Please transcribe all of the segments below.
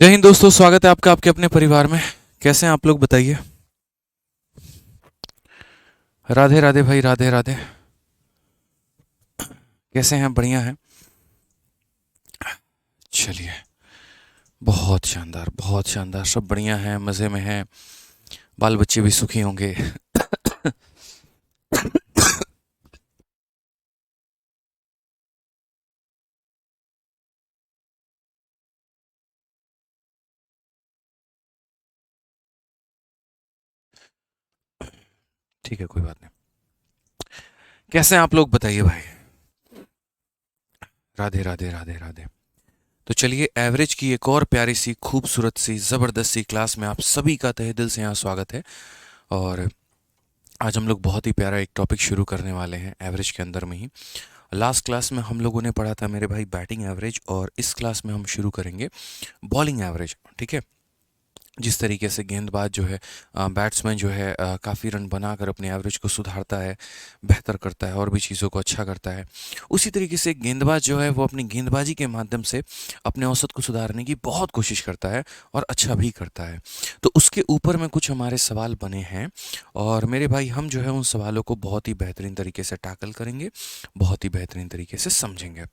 जय हिंद दोस्तों, स्वागत है आपका आपके अपने परिवार में। कैसे हैं आप लोग, बताइए। राधे राधे भाई, राधे राधे। कैसे हैं? बढ़िया हैं। चलिए, बहुत शानदार, बहुत शानदार। सब बढ़िया हैं, मज़े में हैं। बाल बच्चे भी सुखी होंगे। ठीक है, कोई बात नहीं। कैसे हैं आप लोग, बताइए भाई। राधे राधे, राधे राधे। तो चलिए, एवरेज की एक और प्यारी सी, खूबसूरत सी, ज़बरदस्त सी क्लास में आप सभी का तहे दिल से यहाँ स्वागत है। और आज हम लोग बहुत ही प्यारा एक टॉपिक शुरू करने वाले हैं एवरेज के अंदर में ही। लास्ट क्लास में हम लोगों ने पढ़ा था मेरे भाई बैटिंग एवरेज, और इस क्लास में हम शुरू करेंगे बॉलिंग एवरेज। ठीक है। जिस तरीके से गेंदबाज जो है, बैट्समैन जो है, काफ़ी रन बनाकर अपने एवरेज को सुधारता है, बेहतर करता है और भी चीज़ों को अच्छा करता है, उसी तरीके से गेंदबाज जो है वो अपनी गेंदबाजी के माध्यम से अपने औसत को सुधारने की बहुत कोशिश करता है और अच्छा भी करता है। तो उसके ऊपर में कुछ हमारे सवाल बने हैं, और मेरे भाई हम जो है उन सवालों को बहुत ही बेहतरीन तरीके से टैकल करेंगे, बहुत ही बेहतरीन तरीके से समझेंगे।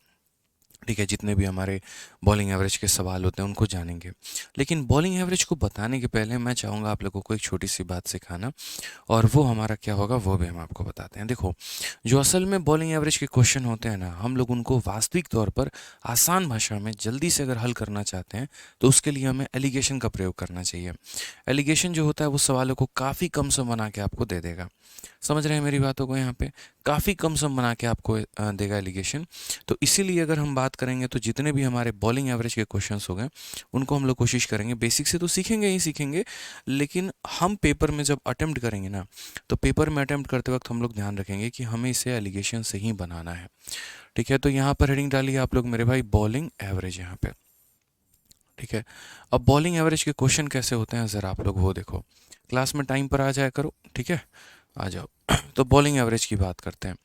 ठीक है, जितने भी हमारे बॉलिंग एवरेज के सवाल होते हैं उनको जानेंगे। लेकिन बॉलिंग एवरेज को बताने के पहले मैं चाहूँगा आप लोगों को एक छोटी सी बात सिखाना, और वो हमारा क्या होगा वो भी हम आपको बताते हैं। देखो, जो असल में बॉलिंग एवरेज के क्वेश्चन होते हैं ना, हम लोग उनको वास्तविक तौर पर आसान भाषा में जल्दी से अगर हल करना चाहते हैं तो उसके लिए हमें एलिगेशन का प्रयोग करना चाहिए। एलिगेशन जो होता है वो सवालों को काफ़ी कम सम बना के आपको दे देगा। समझ रहे हैं मेरी बातों को? यहाँ पे काफ़ी कम सम बना के आपको देगा एलिगेशन। तो इसीलिए अगर हम बात करेंगे तो जितने भी हमारे बॉलिंग एवरेज के क्वेश्चंस हो गए उनको हम लोग कोशिश करेंगे, बेसिक से तो सीखेंगे ही सीखेंगे, लेकिन हम पेपर में जब अटेम्प्ट करेंगे ना, तो पेपर में अटेम्प्ट करते वक्त हम लोग ध्यान रखेंगे कि हमें इसे एलिगेशन से ही बनाना है। ठीक है, तो यहाँ पर हेडिंग डालिए आप लोग मेरे भाई, बॉलिंग एवरेज यहाँ पे। ठीक है। अब बॉलिंग एवरेज के क्वेश्चन कैसे होते हैं ज़रा आप लोग वो देखो। क्लास में टाइम पर आ जाया करो, ठीक है, आ जाओ। तो बॉलिंग एवरेज की बात करते हैं।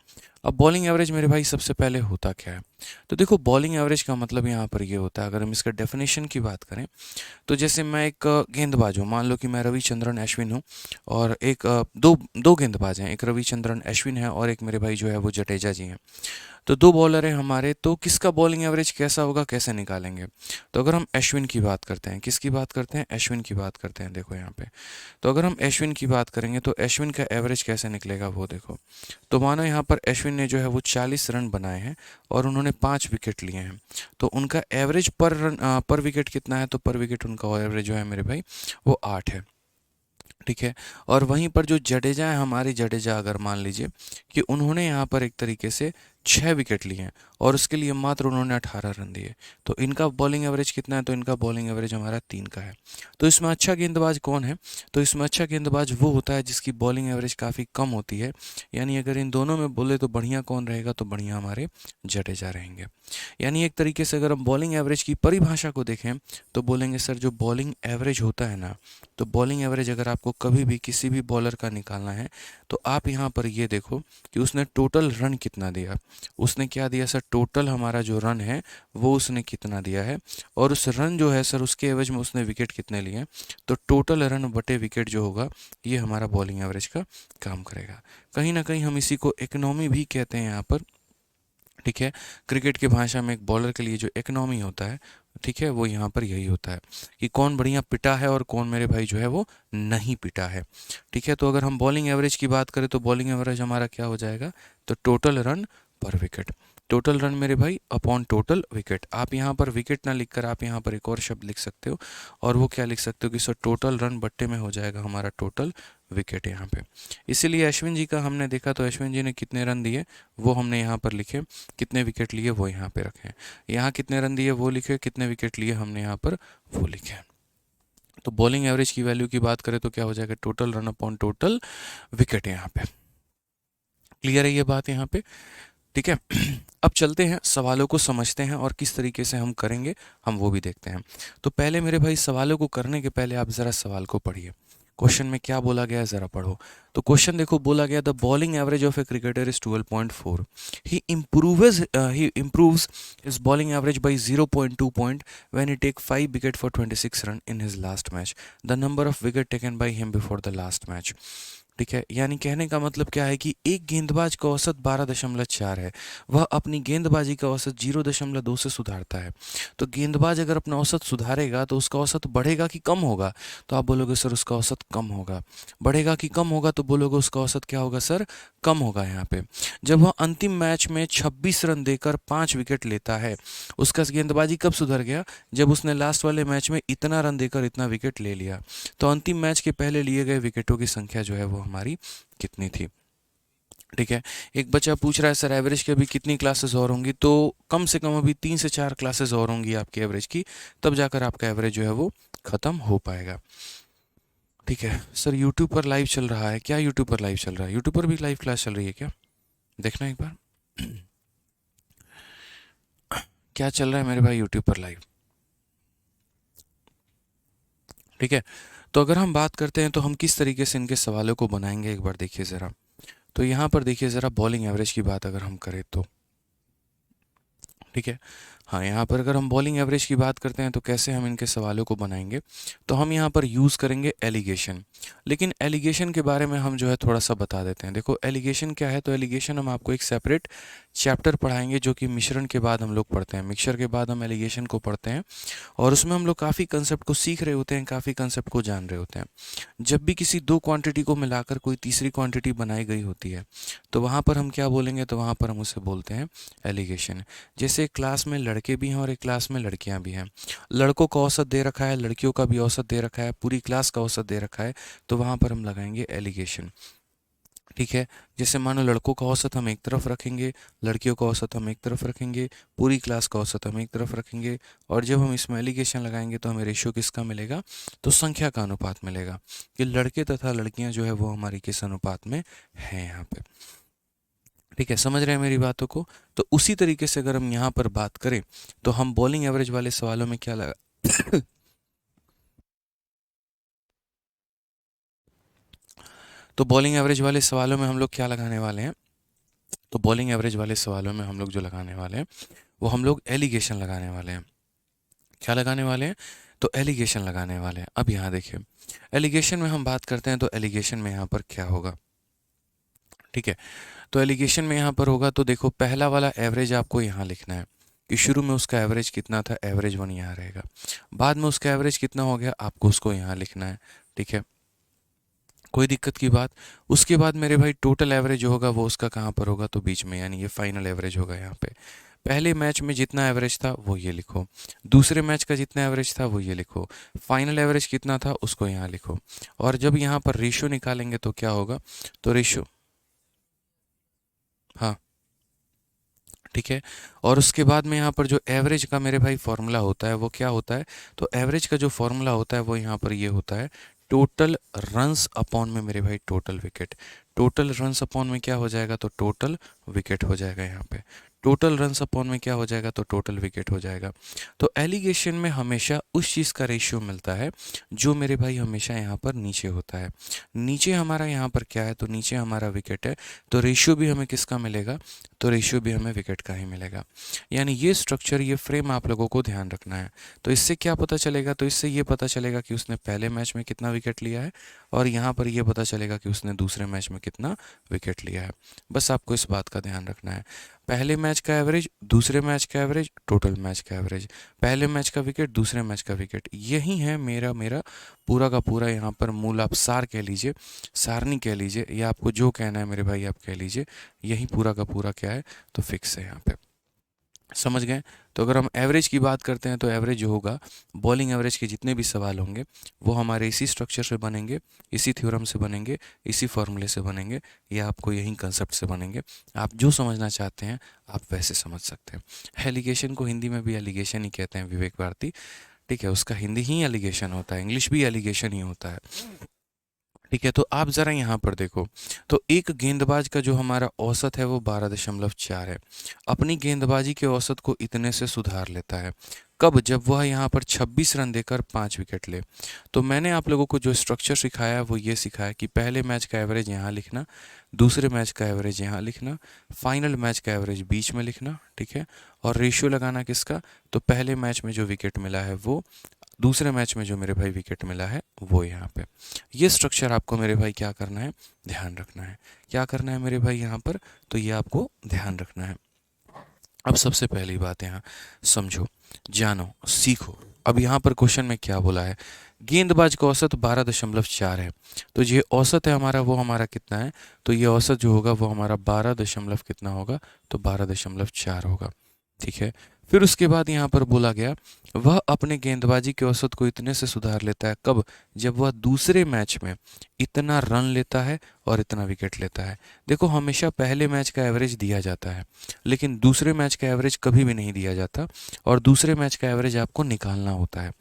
अब बॉलिंग एवरेज मेरे भाई सबसे पहले होता क्या है? तो देखो, बॉलिंग एवरेज का मतलब यहाँ पर ये होता है, अगर हम इसका डेफिनेशन की बात करें, तो जैसे मैं एक गेंदबाज हूँ, मान लो कि मैं रविचंद्रन अश्विन हूँ, और एक दो दो गेंदबाज हैं, एक रविचंद्रन अश्विन है और एक मेरे भाई जो है वो जडेजा जी हैं। तो दो बॉलर हैं हमारे, तो किसका बॉलिंग एवरेज कैसा होगा, कैसे निकालेंगे? तो अगर हम अश्विन की बात करते हैं, किसकी बात करते हैं? अश्विन की बात करते हैं। देखो यहाँ पे, तो अगर हम अश्विन की बात करेंगे तो अश्विन का एवरेज कैसे निकलेगा वो देखो। तो मानो यहाँ पर अश्विन ने जो है वो 40 रन बनाए हैं और उन्होंने 5 विकेट लिए हैं, तो उनका एवरेज पर रन पर विकेट कितना है? तो पर विकेट उनका एवरेज जो है मेरे भाई वो 8 है। ठीक है। और वहीं पर जो जडेजा है हमारे, जडेजा अगर मान लीजिए कि उन्होंने यहाँ पर एक तरीके से 6 विकेट लिए हैं और उसके लिए मात्र उन्होंने 18 रन दिए, तो इनका बॉलिंग एवरेज कितना है? तो इनका बॉलिंग एवरेज हमारा 3 का है। तो इसमें अच्छा गेंदबाज कौन है? तो इसमें अच्छा गेंदबाज वो होता है जिसकी बॉलिंग एवरेज काफ़ी कम होती है। यानी अगर इन दोनों में बोले तो बढ़िया कौन रहेगा? तो बढ़िया हमारे जडेजा रहेंगे। यानी एक तरीके से अगर हम बॉलिंग एवरेज की परिभाषा को देखें तो बोलेंगे सर, जो बॉलिंग एवरेज होता है ना, तो बॉलिंग एवरेज अगर आपको कभी भी किसी भी बॉलर का निकालना है तो आप यहाँ पर ये देखो कि उसने टोटल रन कितना दिया। उसने क्या दिया सर? टोटल हमारा जो रन है वो उसने कितना दिया है, और उस रन जो है सर उसके एवज में उसने विकेट कितने लिए हैं। तो टोटल रन बटे विकेट जो होगा ये हमारा बॉलिंग एवरेज का काम करेगा। कहीं ना कहीं हम इसी को इकोनॉमी भी कहते हैं यहाँ पर। ठीक है। क्रिकेट की भाषा में एक बॉलर के लिए जो इकोनॉमी होता है, ठीक है, वो यहाँ पर यही होता है कि कौन बढ़िया पिटा है और कौन मेरे भाई जो है वो नहीं पिटा है। ठीक है। तो अगर हम बॉलिंग एवरेज की बात करें तो बॉलिंग एवरेज हमारा क्या हो जाएगा? तो टोटल रन पर विकेट। टोटल रन मेरे भाई अपॉन टोटल विकेट। आप यहाँ पर विकेट ना लिखकर आप यहाँ पर एक और शब्द लिख सकते हो, और वो क्या लिख सकते हो कि सर टोटल रन बट्टे में हो जाएगा हमारा टोटल विकेट यहाँ पे। इसीलिए अश्विन जी का हमने देखा तो अश्विन जी ने कितने रन दिए वो हमने यहाँ पर लिखे, कितने विकेट लिए वो यहाँ पे रखें। यहाँ कितने रन दिए वो लिखे, कितने विकेट लिए हमने यहाँ पर वो लिखे। तो बॉलिंग एवरेज की वैल्यू की बात करें तो क्या हो जाएगा? Total run upon total wicket यहाँ पे। क्लियर है ये बात यहाँ पे? ठीक है। अब चलते हैं सवालों को समझते हैं और किस तरीके से हम करेंगे हम वो भी देखते हैं। तो पहले मेरे भाई सवालों को करने के पहले आप ज़रा सवाल को पढ़िए। क्वेश्चन में क्या बोला गया है ज़रा पढ़ो। तो क्वेश्चन देखो, बोला गया the bowling average of a cricketer is 12.4। He improves his bowling average by 0.2 point when he take 5 wicket for 26 run in his last match. The number of wicket taken by him before the last match. ठीक है, यानी कहने का मतलब क्या है कि एक गेंदबाज का औसत 12.4 है, वह अपनी गेंदबाजी का औसत 0.2 से सुधारता है। तो गेंदबाज अगर अपना औसत सुधारेगा तो उसका औसत बढ़ेगा कि कम होगा? तो आप बोलोगे सर उसका औसत कम होगा। बढ़ेगा कि कम होगा? तो बोलोगे उसका औसत क्या होगा सर? कम होगा। यहाँ पे जब वह अंतिम मैच में 26 रन देकर 5 विकेट लेता है, उसका गेंदबाजी कब सुधर गया? जब उसने लास्ट वाले मैच में इतना रन देकर इतना विकेट ले लिया। तो अंतिम मैच के पहले लिए गए विकेटों की संख्या जो है वो हमारी कितनी थी? ठीक है, एक बच्चा पूछ रहा है सर एवरेज की अभी कितनी क्लासेस और होंगी? तो कम से कम अभी 3 से 4 क्लासेस और होंगी आपकी एवरेज की, तब जाकर आपका एवरेज जो है वो खत्म हो पाएगा। ठीक है सर, यूट्यूब पर लाइव चल रहा है क्या? यूट्यूब पर लाइव चल रहा है? यूट्यूब पर भी लाइव क्लास चल रही है क्या? देखना एक बार क्या चल रहा है मेरे भाई यूट्यूब पर लाइव। ठीक है, तो अगर हम बात करते हैं तो हम किस तरीके से इनके सवालों को बनाएंगे एक बार देखिए ज़रा। तो यहाँ पर देखिए ज़रा, बॉलिंग एवरेज की बात अगर हम करें तो ठीक है, हाँ यहाँ पर अगर हम बॉलिंग एवरेज की बात करते हैं तो कैसे हम इनके सवालों को बनाएंगे? तो हम यहाँ पर यूज़ करेंगे एलिगेशन। लेकिन एलिगेशन के बारे में हम जो है थोड़ा सा बता देते हैं। देखो एलिगेशन क्या है, तो एलिगेशन हम आपको एक सेपरेट चैप्टर पढ़ाएंगे जो कि मिश्रण के बाद हम लोग पढ़ते हैं। मिक्सचर के बाद हम एलिगेशन को पढ़ते हैं और उसमें हम लोग काफ़ी कंसेप्ट को सीख रहे होते हैं, काफ़ी कंसेप्ट को जान रहे होते हैं। जब भी किसी दो क्वांटिटी को मिलाकर कोई तीसरी क्वांटिटी बनाई गई होती है तो वहाँ पर हम क्या बोलेंगे? तो वहाँ पर हम उसे बोलते हैं एलिगेशन। जैसे एक क्लास में लड़के भी हैं और एक क्लास में लड़कियां भी हैं। लड़कों का औसत दे रखा है, लड़कियों का भी औसत दे रखा है, पूरी क्लास का औसत दे रखा है, तो वहाँ पर हम लगाएंगे एलिगेशन। ठीक है, जैसे मानो लड़कों का औसत हम एक तरफ रखेंगे, लड़कियों का औसत हम एक तरफ रखेंगे, पूरी क्लास का औसत हम एक तरफ रखेंगे, और जब हम इसमें एलिगेशन लगाएंगे तो हमें रेशियो किसका मिलेगा? तो संख्या का अनुपात मिलेगा कि लड़के तथा लड़कियां जो है वो हमारी किस अनुपात में हैं यहाँ पे। ठीक है, समझ रहे हैं मेरी बातों को? तो उसी तरीके से अगर हम यहाँ पर बात करें तो हम बॉलिंग एवरेज वाले सवालों में क्या लगा तो बॉलिंग एवरेज वाले सवालों में हम लोग क्या लगाने वाले हैं? तो बॉलिंग एवरेज वाले सवालों में हम लोग जो लगाने वाले हैं वो हम लोग एलिगेशन लगाने वाले हैं। क्या लगाने वाले हैं? तो एलिगेशन लगाने वाले हैं। अब यहाँ देखिए, एलिगेशन में हम बात करते हैं तो एलिगेशन में यहाँ पर क्या होगा? ठीक है, तो एलिगेशन में यहाँ पर होगा तो देखो, पहला वाला एवरेज आपको यहाँ लिखना है कि शुरू में उसका एवरेज कितना था, एवरेज 1 यहाँ रहेगा। बाद में उसका एवरेज कितना हो गया, आपको उसको यहाँ लिखना है। ठीक है, कोई दिक्कत की बात? उसके बाद मेरे भाई टोटल एवरेज जो होगा वो उसका कहाँ पर होगा? तो बीच में, यानी ये फाइनल एवरेज होगा यहाँ पे। पहले मैच में जितना एवरेज था वो ये लिखो, दूसरे मैच का जितना एवरेज था वो ये लिखो, फाइनल एवरेज कितना था उसको यहाँ लिखो। और जब यहाँ पर रेशियो निकालेंगे तो क्या होगा? तो रेशियो, हाँ ठीक है, और उसके बाद में यहाँ पर जो एवरेज का मेरे भाई फॉर्मूला होता है वो क्या होता है? तो एवरेज का जो फॉर्मूला होता है वो यहाँ पर ये होता है, टोटल रन्स अपॉन में मेरे भाई total wicket. Total runs upon में क्या हो जाएगा? तो टोटल विकेट हो जाएगा यहाँ पे। टोटल रन्स अपॉन में क्या हो जाएगा? तो टोटल विकेट हो जाएगा। तो एलिगेशन में हमेशा उस चीज़ का रेशियो मिलता है जो मेरे भाई हमेशा यहाँ पर नीचे होता है। नीचे हमारा यहाँ पर क्या है? तो नीचे हमारा विकेट है, तो रेशियो भी हमें किसका मिलेगा? तो रेशियो भी हमें विकेट का ही मिलेगा। यानी ये स्ट्रक्चर, ये फ्रेम आप लोगों को ध्यान रखना है। तो इससे क्या पता चलेगा? तो इससे ये पता चलेगा कि उसने पहले मैच में कितना विकेट लिया है, और यहाँ पर ये पता चलेगा कि उसने दूसरे मैच में कितना विकेट लिया है। बस आपको इस बात का ध्यान रखना है। पहले मैच का एवरेज, दूसरे मैच का एवरेज, टोटल मैच का एवरेज, पहले मैच का विकेट, दूसरे मैच का विकेट, यही है मेरा मेरा पूरा का पूरा यहाँ पर मूल, आप सार कह लीजिए, सारणी कह लीजिए, या आपको जो कहना है मेरे भाई आप कह लीजिए। यही पूरा का पूरा क्या है? तो फिक्स है यहाँ पे। समझ गए? तो अगर हम एवरेज की बात करते हैं तो एवरेज जो होगा, बॉलिंग एवरेज के जितने भी सवाल होंगे वो हमारे इसी स्ट्रक्चर से बनेंगे, इसी थ्योरम से बनेंगे, इसी फॉर्मूले से बनेंगे, या आपको यही कंसेप्ट से बनेंगे। आप जो समझना चाहते हैं आप वैसे समझ सकते हैं। एलिगेशन को हिंदी में भी एलिगेशन ही कहते हैं विवेक भारती। ठीक है, उसका हिंदी ही एलिगेशन होता है, इंग्लिश भी एलिगेशन ही होता है। ठीक है, तो आप ज़रा यहाँ पर देखो, तो एक गेंदबाज का जो हमारा औसत है वो 12.4 है, अपनी गेंदबाजी के औसत को इतने से सुधार लेता है। कब? जब वह यहाँ पर 26 रन देकर 5 विकेट ले। तो मैंने आप लोगों को जो स्ट्रक्चर सिखाया है वो ये सिखाया कि पहले मैच का एवरेज यहाँ लिखना, दूसरे मैच का एवरेज यहाँ लिखना, फाइनल मैच का एवरेज बीच में लिखना, ठीक है। और रेशियो लगाना किसका? तो पहले मैच में जो विकेट मिला है वो, दूसरे मैच में जो मेरे भाई विकेट मिला है वो यहाँ पे। ये स्ट्रक्चर आपको मेरे भाई क्या करना है? ध्यान रखना है। क्या करना है मेरे भाई यहाँ पर? तो ये आपको ध्यान रखना है। अब सबसे पहली बात यहाँ समझो, जानो, सीखो। अब यहाँ पर क्वेश्चन में क्या बोला है? गेंदबाज का औसत 12.4 है। तो ये औसत है हमारा, वो हमारा कितना है? तो ये औसत जो होगा वो हमारा 12 दशमलव कितना होगा? तो 12.4 होगा, ठीक है। फिर उसके बाद यहाँ पर बोला गया वह अपने गेंदबाजी के औसत को इतने से सुधार लेता है। कब? जब वह दूसरे मैच में इतना रन लेता है और इतना विकेट लेता है। देखो, हमेशा पहले मैच का एवरेज दिया जाता है, लेकिन दूसरे मैच का एवरेज कभी भी नहीं दिया जाता, और दूसरे मैच का एवरेज आपको निकालना होता है।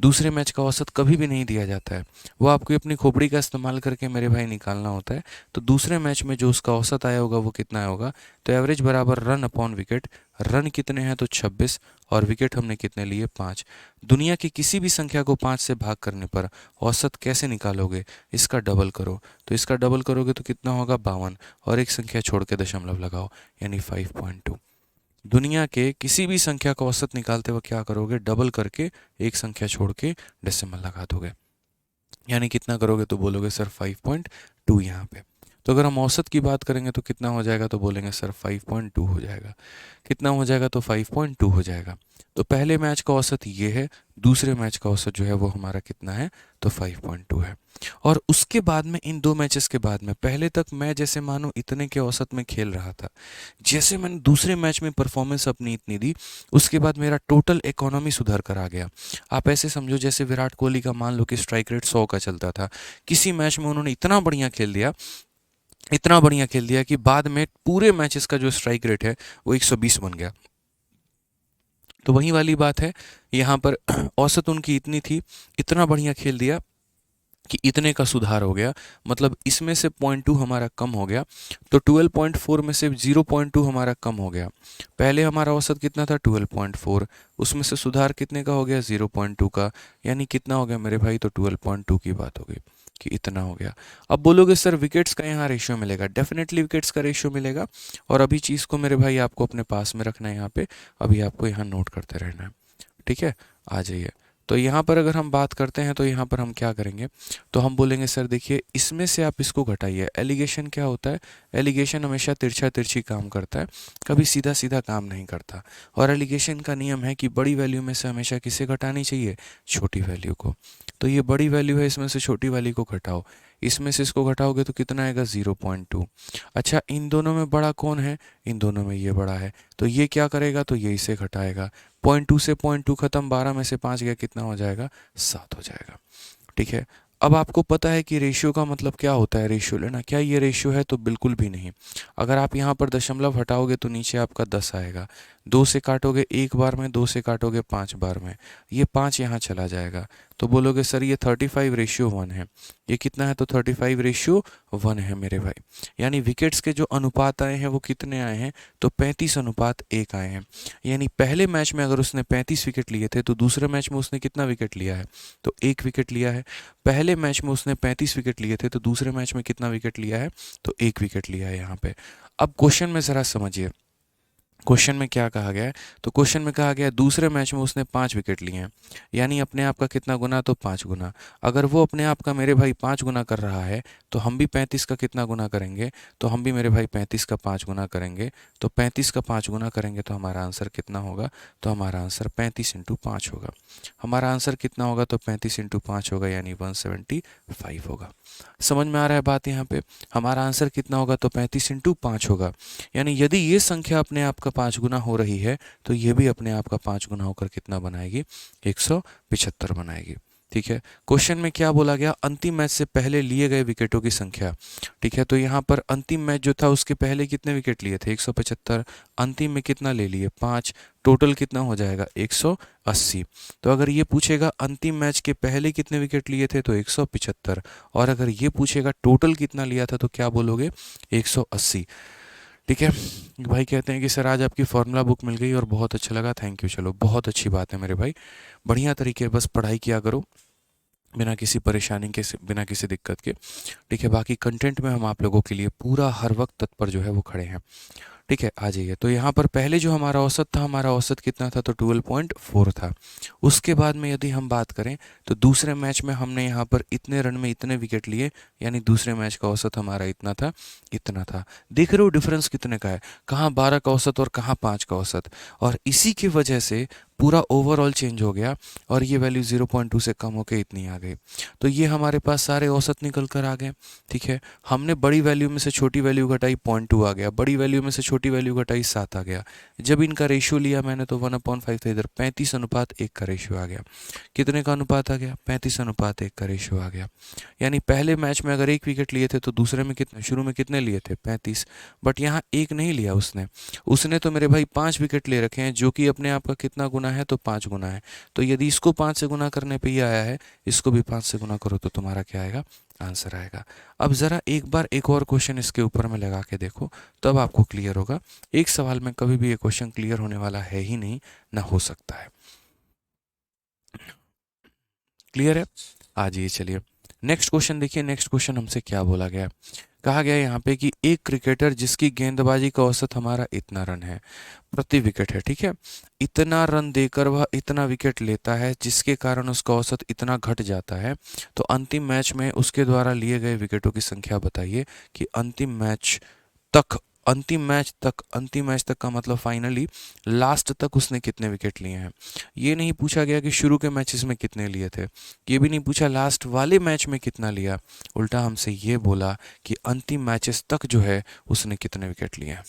दूसरे मैच का औसत कभी भी नहीं दिया जाता है, वो आपको अपनी खोपड़ी का इस्तेमाल करके मेरे भाई निकालना होता है। तो दूसरे मैच में जो उसका औसत आया होगा वो कितना आया होगा? तो एवरेज बराबर रन अपॉन विकेट। रन कितने हैं? तो 26, और विकेट हमने कितने लिए? 5। दुनिया की किसी भी संख्या को 5 से भाग करने पर औसत कैसे निकालोगे? इसका डबल करो। तो इसका डबल करोगे तो कितना होगा? 52, और एक संख्या छोड़ के दशमलव लगाओ, यानी 5.2। दुनिया के किसी भी संख्या का औसत निकालते हुए क्या करोगे? डबल करके एक संख्या छोड़ के डेसिमल लगा दोगे, यानी कितना करोगे? तो बोलोगे सर 5.2 यहाँ पे। तो अगर हम औसत की बात करेंगे तो कितना हो जाएगा? तो बोलेंगे सर 5.2 हो जाएगा। कितना हो जाएगा? तो 5.2 हो जाएगा। तो पहले मैच का औसत ये है, दूसरे मैच का औसत जो है वो हमारा कितना है? तो 5.2 है। और उसके बाद में, इन दो मैचेस के बाद में, पहले तक मैं जैसे मानो इतने के औसत में खेल रहा था, जैसे मैंने दूसरे मैच में परफॉर्मेंस अपनी इतनी दी, उसके बाद मेरा टोटल इकोनॉमी सुधर कर आ गया। आप ऐसे समझो जैसे विराट कोहली का मान लो कि स्ट्राइक रेट 100 का चलता था, किसी मैच में उन्होंने इतना बढ़िया खेल दिया, इतना बढ़िया खेल दिया कि बाद में पूरे मैचेस का जो स्ट्राइक रेट है वो 120 बन गया। तो वही वाली बात है, यहाँ पर औसत उनकी इतनी थी, इतना बढ़िया खेल दिया कि इतने का सुधार हो गया, मतलब इसमें से 0.2 हमारा कम हो गया। तो 12.4 में से 0.2 हमारा कम हो गया। पहले हमारा औसत कितना था? 12.4, उसमें से सुधार कितने का हो गया? 0.2 का, यानी कितना हो गया मेरे भाई? तो 12.2 की बात हो गई कि इतना हो गया। अब बोलोगे सर विकेट्स का यहाँ रेशियो मिलेगा? डेफिनेटली विकेट्स का रेशियो मिलेगा, और अभी चीज़ को मेरे भाई आपको अपने पास में रखना है, यहाँ पे अभी आपको यहाँ नोट करते रहना है, ठीक है। आ जाइए। तो यहाँ पर अगर हम बात करते हैं तो यहाँ पर हम क्या करेंगे? तो हम बोलेंगे सर देखिए, इसमें से आप इसको घटाइए। एलिगेशन क्या होता है? एलिगेशन हमेशा तिरछा तिरछी काम करता है, कभी सीधा सीधा काम नहीं करता। और एलिगेशन का नियम है कि बड़ी वैल्यू में से हमेशा किसे घटानी चाहिए? छोटी वैल्यू को। तो ये बड़ी वैल्यू है, इसमें से छोटी वैल्यू को घटाओ। इसमें से इसको घटाओगे तो कितना आएगा? 0.2। अच्छा, इन दोनों में बड़ा कौन है? इन दोनों में ये बड़ा है, तो ये क्या करेगा? तो ये इसे घटाएगा। 0.2 से 0.2 खत्म, 12 में से 5 गया, कितना हो जाएगा? 7 हो जाएगा, ठीक है। अब आपको पता है कि रेशियो का मतलब क्या होता है? रेशियो लेना। क्या ये रेशियो है? तो बिल्कुल भी नहीं। अगर आप यहाँ पर दशमलव हटाओगे तो नीचे आपका 10 आएगा। 2 से काटोगे एक बार में, 2 से काटोगे 5 बार में, ये 5 यहाँ चला जाएगा। तो बोलोगे सर ये 35:1 है। ये कितना है? तो 35:1 है मेरे भाई। यानी विकेट्स के जो अनुपात आए हैं वो कितने आए हैं? तो 35:1 आए हैं। यानी पहले मैच में अगर उसने 35 विकेट लिए थे तो दूसरे मैच में उसने कितना विकेट लिया है? तो 1 विकेट लिया है। पहले मैच में उसने 35 विकेट लिए थे तो दूसरे मैच में कितना विकेट लिया है? तो 1 विकेट लिया है यहाँ पे। अब क्वेश्चन में ज़रा समझिए, क्वेश्चन में क्या कहा गया है? तो क्वेश्चन में कहा गया है दूसरे मैच में उसने 5 विकेट लिए हैं, यानी अपने आप का कितना गुना? तो 5 गुना। अगर वो अपने आप का मेरे भाई 5 गुना कर रहा है तो हम भी 35 का कितना गुना करेंगे? तो हम भी मेरे भाई 35 का 5 गुना करेंगे। तो 35 का 5 गुना करेंगे तो हमारा आंसर कितना होगा? तो हमारा आंसर 35 × 5 होगा। हमारा आंसर कितना होगा? तो 35 × 5 होगा, यानी 175 होगा। समझ में आ रहा है बात यहाँ पे? हमारा आंसर कितना होगा? तो 35 × 5 होगा। यानी यदि ये संख्या अपने आप का 5 गुना हो रही है तो ये भी अपने आप का 5 गुना होकर कितना बनाएगी? 175 बनाएगी, ठीक है। क्वेश्चन में क्या बोला गया? अंतिम मैच से पहले लिए गए विकेटों की संख्या, ठीक है। तो यहाँ पर अंतिम मैच जो था उसके पहले कितने विकेट लिए थे? 175। अंतिम में कितना ले लिए? 5। टोटल कितना हो जाएगा? 180। तो अगर ये पूछेगा अंतिम मैच के पहले कितने विकेट लिए थे? तो 175। और अगर ये पूछेगा टोटल कितना लिया था तो क्या बोलोगे? 180। ठीक है। भाई कहते हैं कि सर आज आपकी फार्मूला बुक मिल गई और बहुत अच्छा लगा, थैंक यू। चलो बहुत अच्छी बात है मेरे भाई, बढ़िया तरीके बस पढ़ाई किया करो, बिना किसी परेशानी के, बिना किसी दिक्कत के। ठीक है, बाकी कंटेंट में हम आप लोगों के लिए पूरा हर वक्त तत्पर जो है वो खड़े हैं। ठीक है, आ जाइए। तो यहाँ पर पहले जो हमारा औसत था, हमारा औसत कितना था, तो 12.4 था। उसके बाद में यदि हम बात करें तो दूसरे मैच में हमने यहाँ पर इतने रन में इतने विकेट लिए, यानी दूसरे मैच का औसत हमारा इतना था, इतना था। देख रहे हो डिफरेंस कितने का है, कहाँ 12 का औसत और कहाँ 5 का औसत। और इसी की वजह से पूरा ओवरऑल चेंज हो गया और ये वैल्यू 0.2 से कम होकर इतनी आ गई। तो ये हमारे पास सारे औसत निकल कर आ गए। ठीक है, हमने बड़ी वैल्यू में से छोटी वैल्यू घटाई, 0.2 आ गया, बड़ी वैल्यू में से छोटी वैल्यू घटाई, 7 आ गया। जब इनका रेशियो लिया मैंने तो 1/5 था, इधर 35:1 का रेशियो आ गया। कितने का अनुपात आ गया, 35:1 का रेशियो आ गया। यानी पहले मैच में अगर 1 विकेट लिए थे तो दूसरे में कितने, शुरू में कितने लिए थे, 35। बट यहाँ एक नहीं लिया उसने, उसने तो मेरे भाई 5 विकेट ले रखे हैं, जो कि अपने आप का कितना गुना है, तो 5 गुना है। तो यदि इसको 5 से गुना करने पे ही आया है, इसको भी 5 से गुना करो तो तुम्हारा क्या आएगा, आंसर आएगा। अब ज़रा एक बार एक और क्वेश्चन इसके ऊपर में लगा के देखो, तब आपको क्लियर होगा। एक सवाल में कभी भी ये क्वेश्चन क्लियर होने वाला है ही नहीं, ना हो सकता है। क्लियर है, आ जाइए चलिए नेक्स्ट क्वेश्चन देखिए। नेक्स्ट क्वेश्चन हमसे क्या बोला गया, कहा गया यहाँ पे कि एक क्रिकेटर जिसकी गेंदबाजी का औसत हमारा इतना रन है प्रति विकेट है, ठीक है, इतना रन देकर वह इतना विकेट लेता है जिसके कारण उसका औसत इतना घट जाता है, तो अंतिम मैच में उसके द्वारा लिए गए विकेटों की संख्या बताइए कि तक अंतिम मैच तक का मतलब फाइनली लास्ट तक उसने कितने विकेट लिए हैं। ये नहीं पूछा गया कि शुरू के मैचेस में कितने लिए थे, ये भी नहीं पूछा लास्ट वाले मैच में कितना लिया, उल्टा हमसे ये बोला कि अंतिम मैचेस तक जो है उसने कितने विकेट लिए हैं।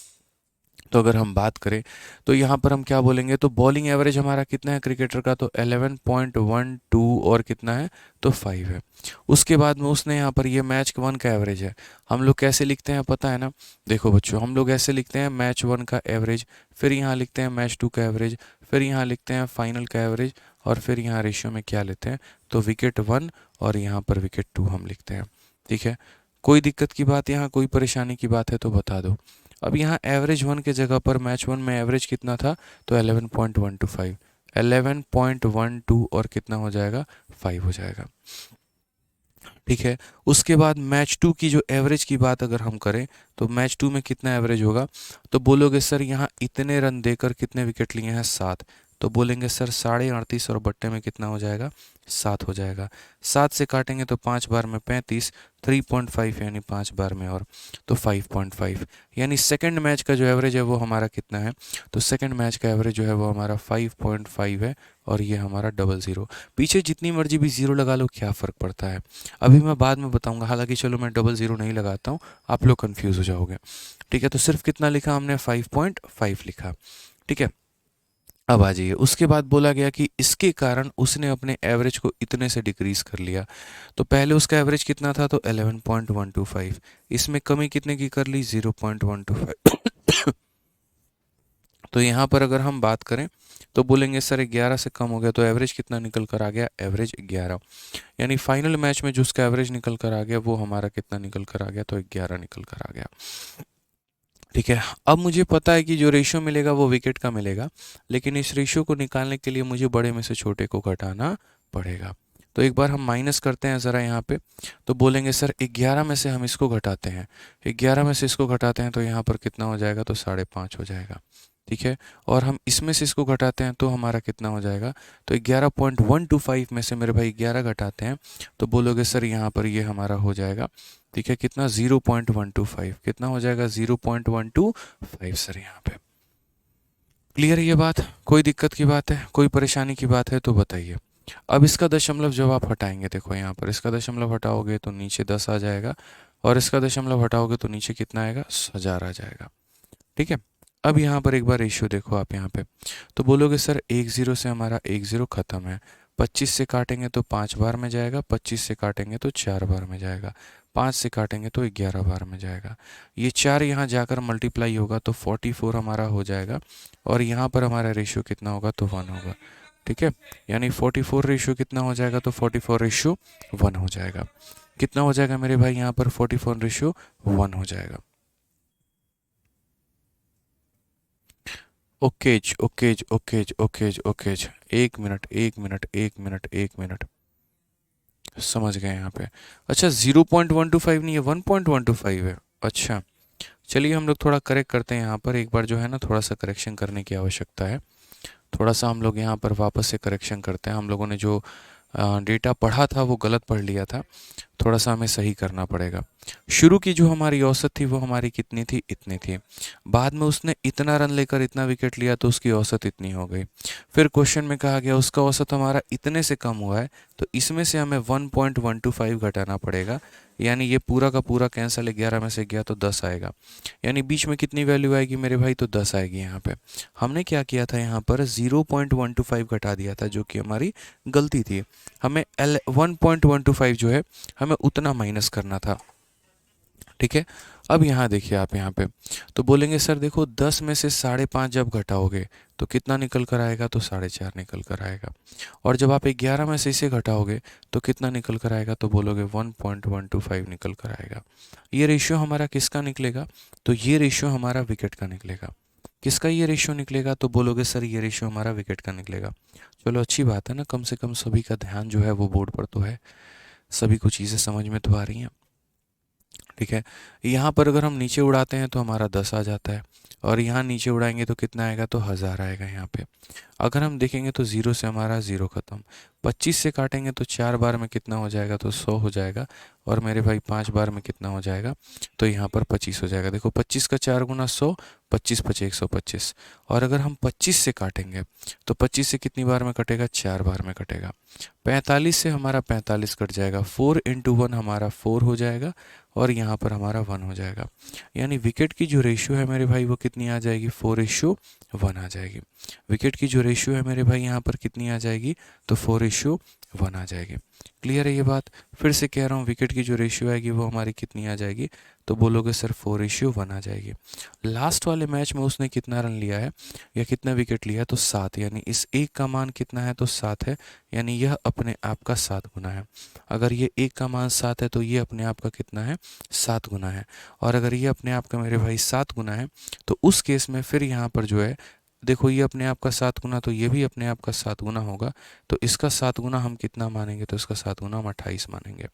तो अगर हम बात करें तो यहाँ पर हम क्या बोलेंगे, तो बॉलिंग एवरेज हमारा कितना है क्रिकेटर का, तो 11.12 और कितना है, तो 5 है। उसके बाद में उसने यहाँ पर ये मैच 1 का एवरेज है। हम लोग कैसे लिखते हैं पता है ना, देखो बच्चों, हम लोग ऐसे लिखते हैं मैच 1 का एवरेज, फिर यहाँ लिखते हैं मैच 2 का एवरेज, फिर यहाँ लिखते हैं फाइनल का एवरेज, और फिर यहाँ रेशियो में क्या लेते हैं, तो विकेट 1 और यहाँ पर विकेट 2 हम लिखते हैं। ठीक है, कोई दिक्कत की बात, यहाँ कोई परेशानी की बात है तो बता दो। अब यहाँ एवरेज 1 के जगह पर मैच 1 में एवरेज कितना था, तो 11.125, 11.12 और कितना हो जाएगा, 5 हो जाएगा। ठीक है, उसके बाद मैच 2 की जो एवरेज की बात अगर हम करें तो मैच 2 में कितना एवरेज होगा, तो बोलोगे सर यहाँ इतने रन देकर कितने विकेट लिए हैं, 7। तो बोलेंगे सर 38.5 और बट्टे में कितना हो जाएगा, 7 हो जाएगा। 7 से काटेंगे तो 5 बार में 35, 3.5 यानी 5 बार में और, तो 5.5। यानी सेकंड मैच का जो एवरेज है वो हमारा कितना है, तो सेकंड मैच का एवरेज जो है वो हमारा 5.5 है, और ये हमारा 00। पीछे जितनी मर्जी भी ज़ीरो लगा लो, क्या फ़र्क पड़ता है, अभी मैं बाद में बताऊंगा। हालांकि चलो मैं 00 नहीं लगाता हूँ, आप लोग कंफ्यूज हो जाओगे। ठीक है, तो सिर्फ कितना लिखा हमने, 5.5 लिखा। ठीक है, अब आ जाइए, उसके बाद बोला गया कि इसके कारण उसने अपने एवरेज को इतने से डिक्रीज कर लिया। तो पहले उसका एवरेज कितना था, तो 11.125, इसमें कमी कितने की कर ली, 0.125। तो यहाँ पर अगर हम बात करें तो बोलेंगे सर 11 से कम हो गया, तो एवरेज कितना निकल कर आ गया, एवरेज 11। यानी फाइनल मैच में जो उसका एवरेज निकल कर आ गया वो हमारा कितना निकल कर आ गया, तो 11 निकल कर आ गया। ठीक है, अब मुझे पता है कि जो रेशियो मिलेगा वो विकेट का मिलेगा, लेकिन इस रेशियो को निकालने के लिए मुझे बड़े में से छोटे को घटाना पड़ेगा। तो एक बार हम माइनस करते हैं ज़रा यहाँ पे, तो बोलेंगे सर 11 में से हम इसको घटाते हैं, 11 में से इसको घटाते हैं तो यहाँ पर कितना हो जाएगा, तो 5.5 हो जाएगा। ठीक है, और हम इसमें से इसको घटाते हैं तो हमारा कितना हो जाएगा, तो 11.125 में से मेरे भाई 11 घटाते हैं तो बोलोगे सर यहाँ पर ये हमारा हो जाएगा, ठीक है, कितना, 0.125, कितना हो जाएगा, 0.125 सर यहाँ पे। क्लियर है ये बात, कोई दिक्कत की बात है, कोई परेशानी की बात है तो बताइए। अब इसका दशमलव जब आप हटाएंगे, देखो यहाँ पर इसका दशमलव हटाओगे तो नीचे 10 आ जाएगा, और इसका दशमलव हटाओगे तो नीचे कितना आएगा, 1000 आ जाएगा। ठीक है, अब यहाँ पर एक बार रेशियो देखो आप यहाँ पे, तो बोलोगे सर 10 से हमारा 10 खत्म है, 25 से काटेंगे तो 5 बार में जाएगा, 25 से काटेंगे तो 4 बार में जाएगा, 5 से काटेंगे तो 11 बार में जाएगा। ये 4 यहाँ जाकर मल्टीप्लाई होगा तो 44 हमारा हो जाएगा, और यहाँ पर हमारा रेशियो कितना होगा, तो 1 होगा। ठीक है, यानी 44 रेशियो कितना हो जाएगा, तो 44 रेशियो 1 हो जाएगा। कितना हो जाएगा मेरे भाई यहाँ पर, 44 रेशियो 1 हो जाएगा। Okays okays okays okays okays, एक मिनट एक मिनट एक मिनट एक मिनट, समझ गए यहाँ पे। अच्छा 0.125 नहीं है, 1.125 है। अच्छा, चलिए हम लोग थोड़ा करेक्ट करते हैं यहाँ पर, एक बार जो है ना थोड़ा सा करेक्शन करने की आवश्यकता है। थोड़ा सा हम लोग यहाँ पर वापस से करेक्शन करते हैं। हम लोगों ने जो डेटा पढ़ा था वो गलत पढ़ लिया था, थोड़ा सा हमें सही करना पड़ेगा। शुरू की जो हमारी औसत थी वो हमारी कितनी थी, इतनी थी। बाद में उसने इतना रन लेकर इतना विकेट लिया तो उसकी औसत इतनी हो गई। फिर क्वेश्चन में कहा गया उसका औसत हमारा इतने से कम हुआ है, तो इसमें से हमें 1.125 घटाना पड़ेगा। यानी ये पूरा का पूरा कैंसिल, 11 में से गया तो 10 आएगा। यानी बीच में कितनी वैल्यू आएगी मेरे भाई, तो 10 आएगी यहाँ पे। हमने क्या किया था, यहाँ पर 0.125 घटा दिया था, जो कि हमारी गलती थी। हमें 1.125 जो है हमें उतना माइनस करना था। ठीक है, अब यहाँ देखिए आप यहाँ पे तो बोलेंगे सर देखो 10 में से 5.5 जब घटाओगे तो कितना निकल कर आएगा, तो 4.5 निकल कर आएगा। और जब आप 11 में से इसे घटाओगे तो कितना निकल कर आएगा, तो बोलोगे 1.125 निकल कर आएगा। ये रेशियो हमारा किसका निकलेगा, तो ये रेशियो हमारा विकेट का निकलेगा। किसका ये रेशियो निकलेगा, तो बोलोगे सर ये रेशियो हमारा विकेट का निकलेगा। चलो अच्छी बात है ना, कम से कम सभी का ध्यान जो है वो बोर्ड पर तो है, सभी को चीज़ें समझ में तो आ रही हैं। ठीक है, यहाँ पर अगर हम नीचे उड़ाते हैं तो हमारा 10 आ जाता है, और यहाँ नीचे उड़ाएंगे तो कितना आएगा, तो 1000 आएगा यहाँ पे। अगर हम देखेंगे तो 0 से हमारा 0 खत्म। 25 से काटेंगे तो 4 बार में कितना हो जाएगा, तो 100 हो जाएगा। और मेरे भाई 5 बार में कितना हो जाएगा, तो यहाँ पर 25 हो जाएगा। देखो 25 का 4 गुना 100, 25 पचे 125। और अगर हम 25 से काटेंगे तो 25 से कितनी बार में कटेगा, 4 बार में कटेगा। 45 से हमारा 45 कट जाएगा, 4 इंटू 1 हमारा 4 हो जाएगा, और यहाँ पर हमारा 1 हो जाएगा। यानी विकेट की जो रेशियो है मेरे भाई वो कितनी आ जाएगी, 4:1 आ जाएगी। विकेट की जो रेशियो है मेरे भाई यहाँ पर कितनी आ जाएगी, तो 4:1 आ जाएगी। क्लियर है ये बात। फिर से कह रहा हूँ, विकेट की जो रेशियो आएगी वो हमारी कितनी आ जाएगी, तो बोलोगे सर 4:1 आ जाएगी। लास्ट वाले मैच में उसने कितना रन लिया है या कितना विकेट लिया है, तो 7। यानी इस एक का मान कितना है, तो 7 है। यानी यह अपने आप का 7 गुना है। अगर ये एक का मान 7 है तो ये अपने आप का कितना है, 7 गुना है। और अगर ये अपने आप का मेरे भाई 7 गुना है, तो उस केस में फिर यहाँ पर जो है देखो, ये अपने आप का 7 गुना, तो ये भी अपने आप का 7 गुना होगा। तो इसका 7 गुना हम कितना मानेंगे, तो इसका 7 गुना हम 28 मानेंगे।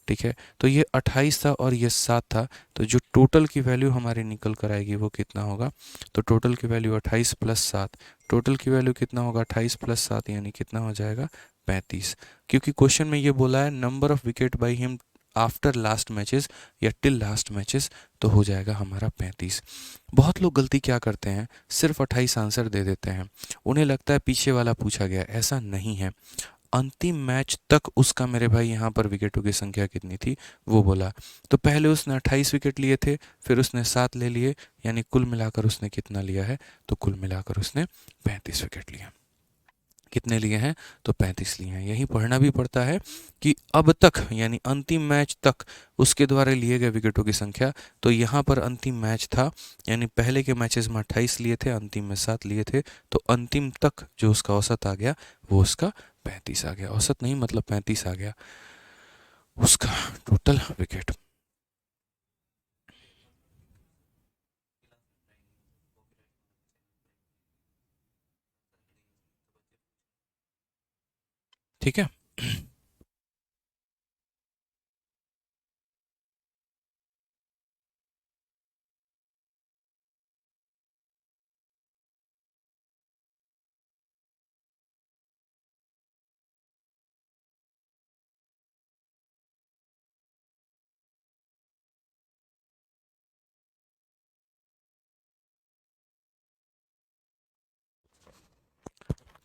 ठीक है, तो ये 28 था और ये 7 था, तो जो टोटल की वैल्यू हमारी निकल कर आएगी वो कितना होगा, तो टोटल की वैल्यू 28 प्लस 7। टोटल की वैल्यू कितना होगा, 28 प्लस 7, यानी कितना हो जाएगा, 35। क्योंकि क्वेश्चन में ये बोला है number of wicket by him after last matches या टिल लास्ट मैचेस, तो हो जाएगा हमारा 35। बहुत लोग गलती क्या करते हैं, सिर्फ 28 आंसर दे देते हैं। उन्हें लगता है पीछे वाला पूछा गया, ऐसा नहीं है। अंतिम मैच तक उसका मेरे भाई यहाँ पर विकेटों की संख्या कितनी थी वो बोला। तो पहले उसने 28 विकेट लिए थे, फिर उसने 7 ले लिए, यानी कुल मिलाकर उसने कितना लिया है, तो कुल मिलाकर उसने 35 विकेट लिए। कितने लिए हैं, तो 35 लिए हैं। यही पढ़ना भी पड़ता है कि अब तक यानी अंतिम मैच तक उसके द्वारा लिए गए विकेटों की संख्या। तो यहाँ पर अंतिम मैच था, यानी पहले के मैचेस में 28 लिए थे, अंतिम में 7 लिए थे, तो अंतिम तक जो उसका औसत आ गया वो उसका 35 आ गया। औसत नहीं मतलब 35 आ गया उसका टोटल विकेट। ठीक है।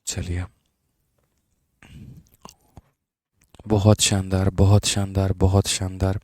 चलिए, बहुत शानदार बहुत शानदार बहुत शानदार।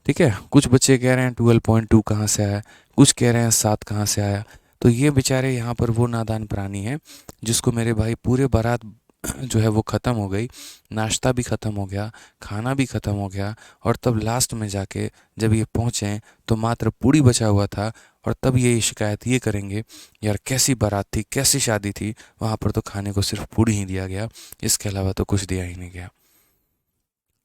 ठीक है, कुछ बच्चे कह रहे हैं 12.2 कहाँ से आया, कुछ कह रहे हैं 7 कहाँ से आया। तो ये बेचारे यहाँ पर वो नादान प्राणी हैं जिसको मेरे भाई पूरे बारात जो है वो ख़त्म हो गई, नाश्ता भी ख़त्म हो गया, खाना भी ख़त्म हो गया, और तब लास्ट में जाके जब ये पहुँचे तो मात्र पूड़ी बचा हुआ था, और तब ये शिकायत ये करेंगे, यार कैसी बारात थी, कैसी शादी थी, वहाँ पर तो खाने को सिर्फ पूड़ी ही दिया गया, इसके अलावा तो कुछ दिया ही नहीं गया।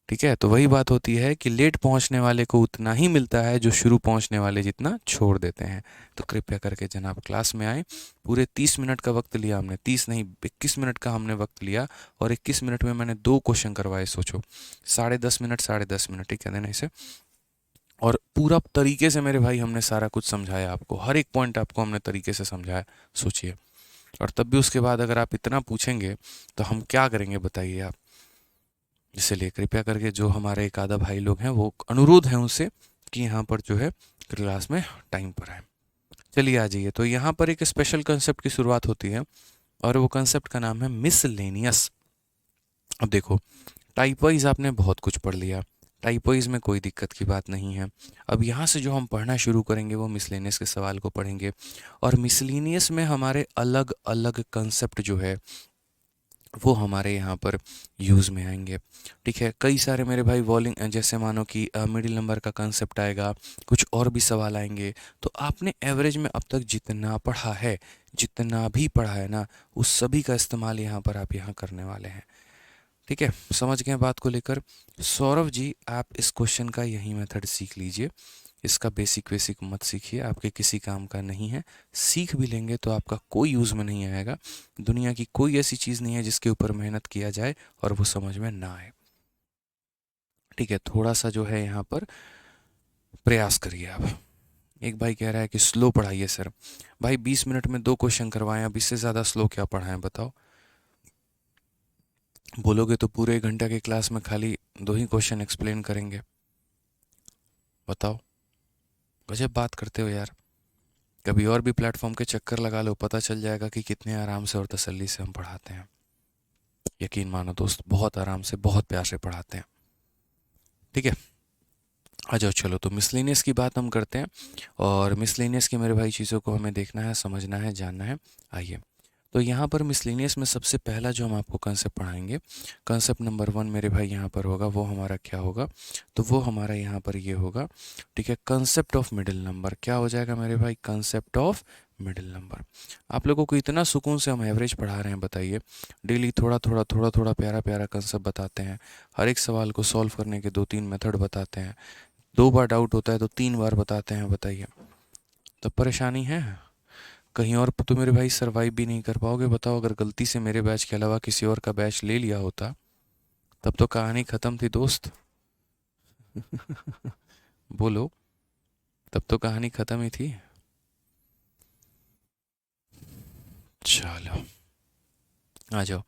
ठीक है, तो वही बात होती है कि लेट पहुंचने वाले को उतना ही मिलता है जो शुरू पहुंचने वाले जितना छोड़ देते हैं। तो कृपया करके जनाब क्लास में आए। पूरे 30 मिनट का वक्त लिया हमने, 30 नहीं 21 मिनट का हमने वक्त लिया, और 21 मिनट में मैंने 2 क्वेश्चन करवाए। सोचो, 10.5 मिनट 10.5 मिनट, ठीक है ना इसे। और पूरा तरीके से मेरे भाई हमने सारा कुछ समझाया आपको, हर एक पॉइंट आपको हमने तरीके से समझाया। सोचिए, और तब भी उसके बाद अगर आप इतना पूछेंगे तो हम क्या करेंगे बताइए आप। इसलिए कृपया करके जो हमारे एक आधा भाई लोग हैं, वो अनुरोध है उनसे कि यहाँ पर जो है क्लास में टाइम पर आए। चलिए आ जाइए। तो यहाँ पर एक स्पेशल कंसेप्ट की शुरुआत होती है, और वो कंसेप्ट का नाम है मिसलेनियस। अब देखो, टाइप वाइज आपने बहुत कुछ पढ़ लिया, टाइप वाइज में कोई दिक्कत की बात नहीं है। अब यहाँ से जो हम पढ़ना शुरू करेंगे वो मिसलेनियस के सवाल को पढ़ेंगे, और मिसलेनियस में हमारे अलग अलग कंसेप्ट जो है वो हमारे यहाँ पर यूज़ में आएंगे। ठीक है, कई सारे मेरे भाई वॉलिंग, जैसे मानो कि मिडिल नंबर का कंसेप्ट आएगा, कुछ और भी सवाल आएंगे। तो आपने एवरेज में अब तक जितना पढ़ा है, जितना भी पढ़ा है ना, उस सभी का इस्तेमाल यहाँ पर आप यहाँ करने वाले हैं। ठीक है, समझ गए बात को लेकर। सौरभ जी, आप इस क्वेश्चन का यही मेथड सीख लीजिए, इसका बेसिक बेसिक मत सीखिए, आपके किसी काम का नहीं है। सीख भी लेंगे तो आपका कोई यूज़ में नहीं आएगा। दुनिया की कोई ऐसी चीज़ नहीं है जिसके ऊपर मेहनत किया जाए और वो समझ में ना आए। ठीक है, थोड़ा सा जो है यहाँ पर प्रयास करिए आप। एक भाई कह रहा है कि स्लो पढ़ाइए सर। भाई 20 मिनट में 2 क्वेश्चन करवाएं, अब इससे ज़्यादा स्लो क्या पढ़ाएं बताओ। बोलोगे तो पूरे 1 घंटा की क्लास में खाली 2 ही क्वेश्चन एक्सप्लेन करेंगे। बताओ, गजब बात करते हो यार। कभी और भी प्लेटफॉर्म के चक्कर लगा लो, पता चल जाएगा कि कितने आराम से और तसल्ली से हम पढ़ाते हैं। यकीन मानो दोस्त, बहुत आराम से, बहुत प्यार से पढ़ाते हैं। ठीक है, आ जाओ। चलो, तो मिसलेनियस की बात हम करते हैं, और मिसलेनियस की मेरे भाई चीज़ों को हमें देखना है, समझना है, जानना है। आइए, तो यहाँ पर मिसलेनियस में सबसे पहला जो हम आपको कंसेप्ट पढ़ाएंगे, कंसेप्ट नंबर 1 मेरे भाई यहाँ पर होगा, वो हमारा क्या होगा, तो वो हमारा यहाँ पर ये होगा। ठीक है, कंसेप्ट ऑफ मिडिल नंबर। क्या हो जाएगा मेरे भाई? Concept of middle number. आप लोगों को इतना सुकून से हम एवरेज पढ़ा रहे हैं, बताइए। डेली थोड़ा थोड़ा थोड़ा थोड़ा प्यारा प्यारा कंसेप्ट बताते हैं, हर एक सवाल को सॉल्व करने के 2-3 मेथड बताते हैं, 2 बार डाउट होता है तो 3 बार बताते हैं, बताइए। तब परेशानी है कहीं और तो मेरे भाई सरवाइव भी नहीं कर पाओगे। बताओ, अगर गलती से मेरे बैच के अलावा किसी और का बैच ले लिया होता तब तो कहानी खत्म थी दोस्त। बोलो, तब तो कहानी खत्म ही थी। चलो आ जाओ।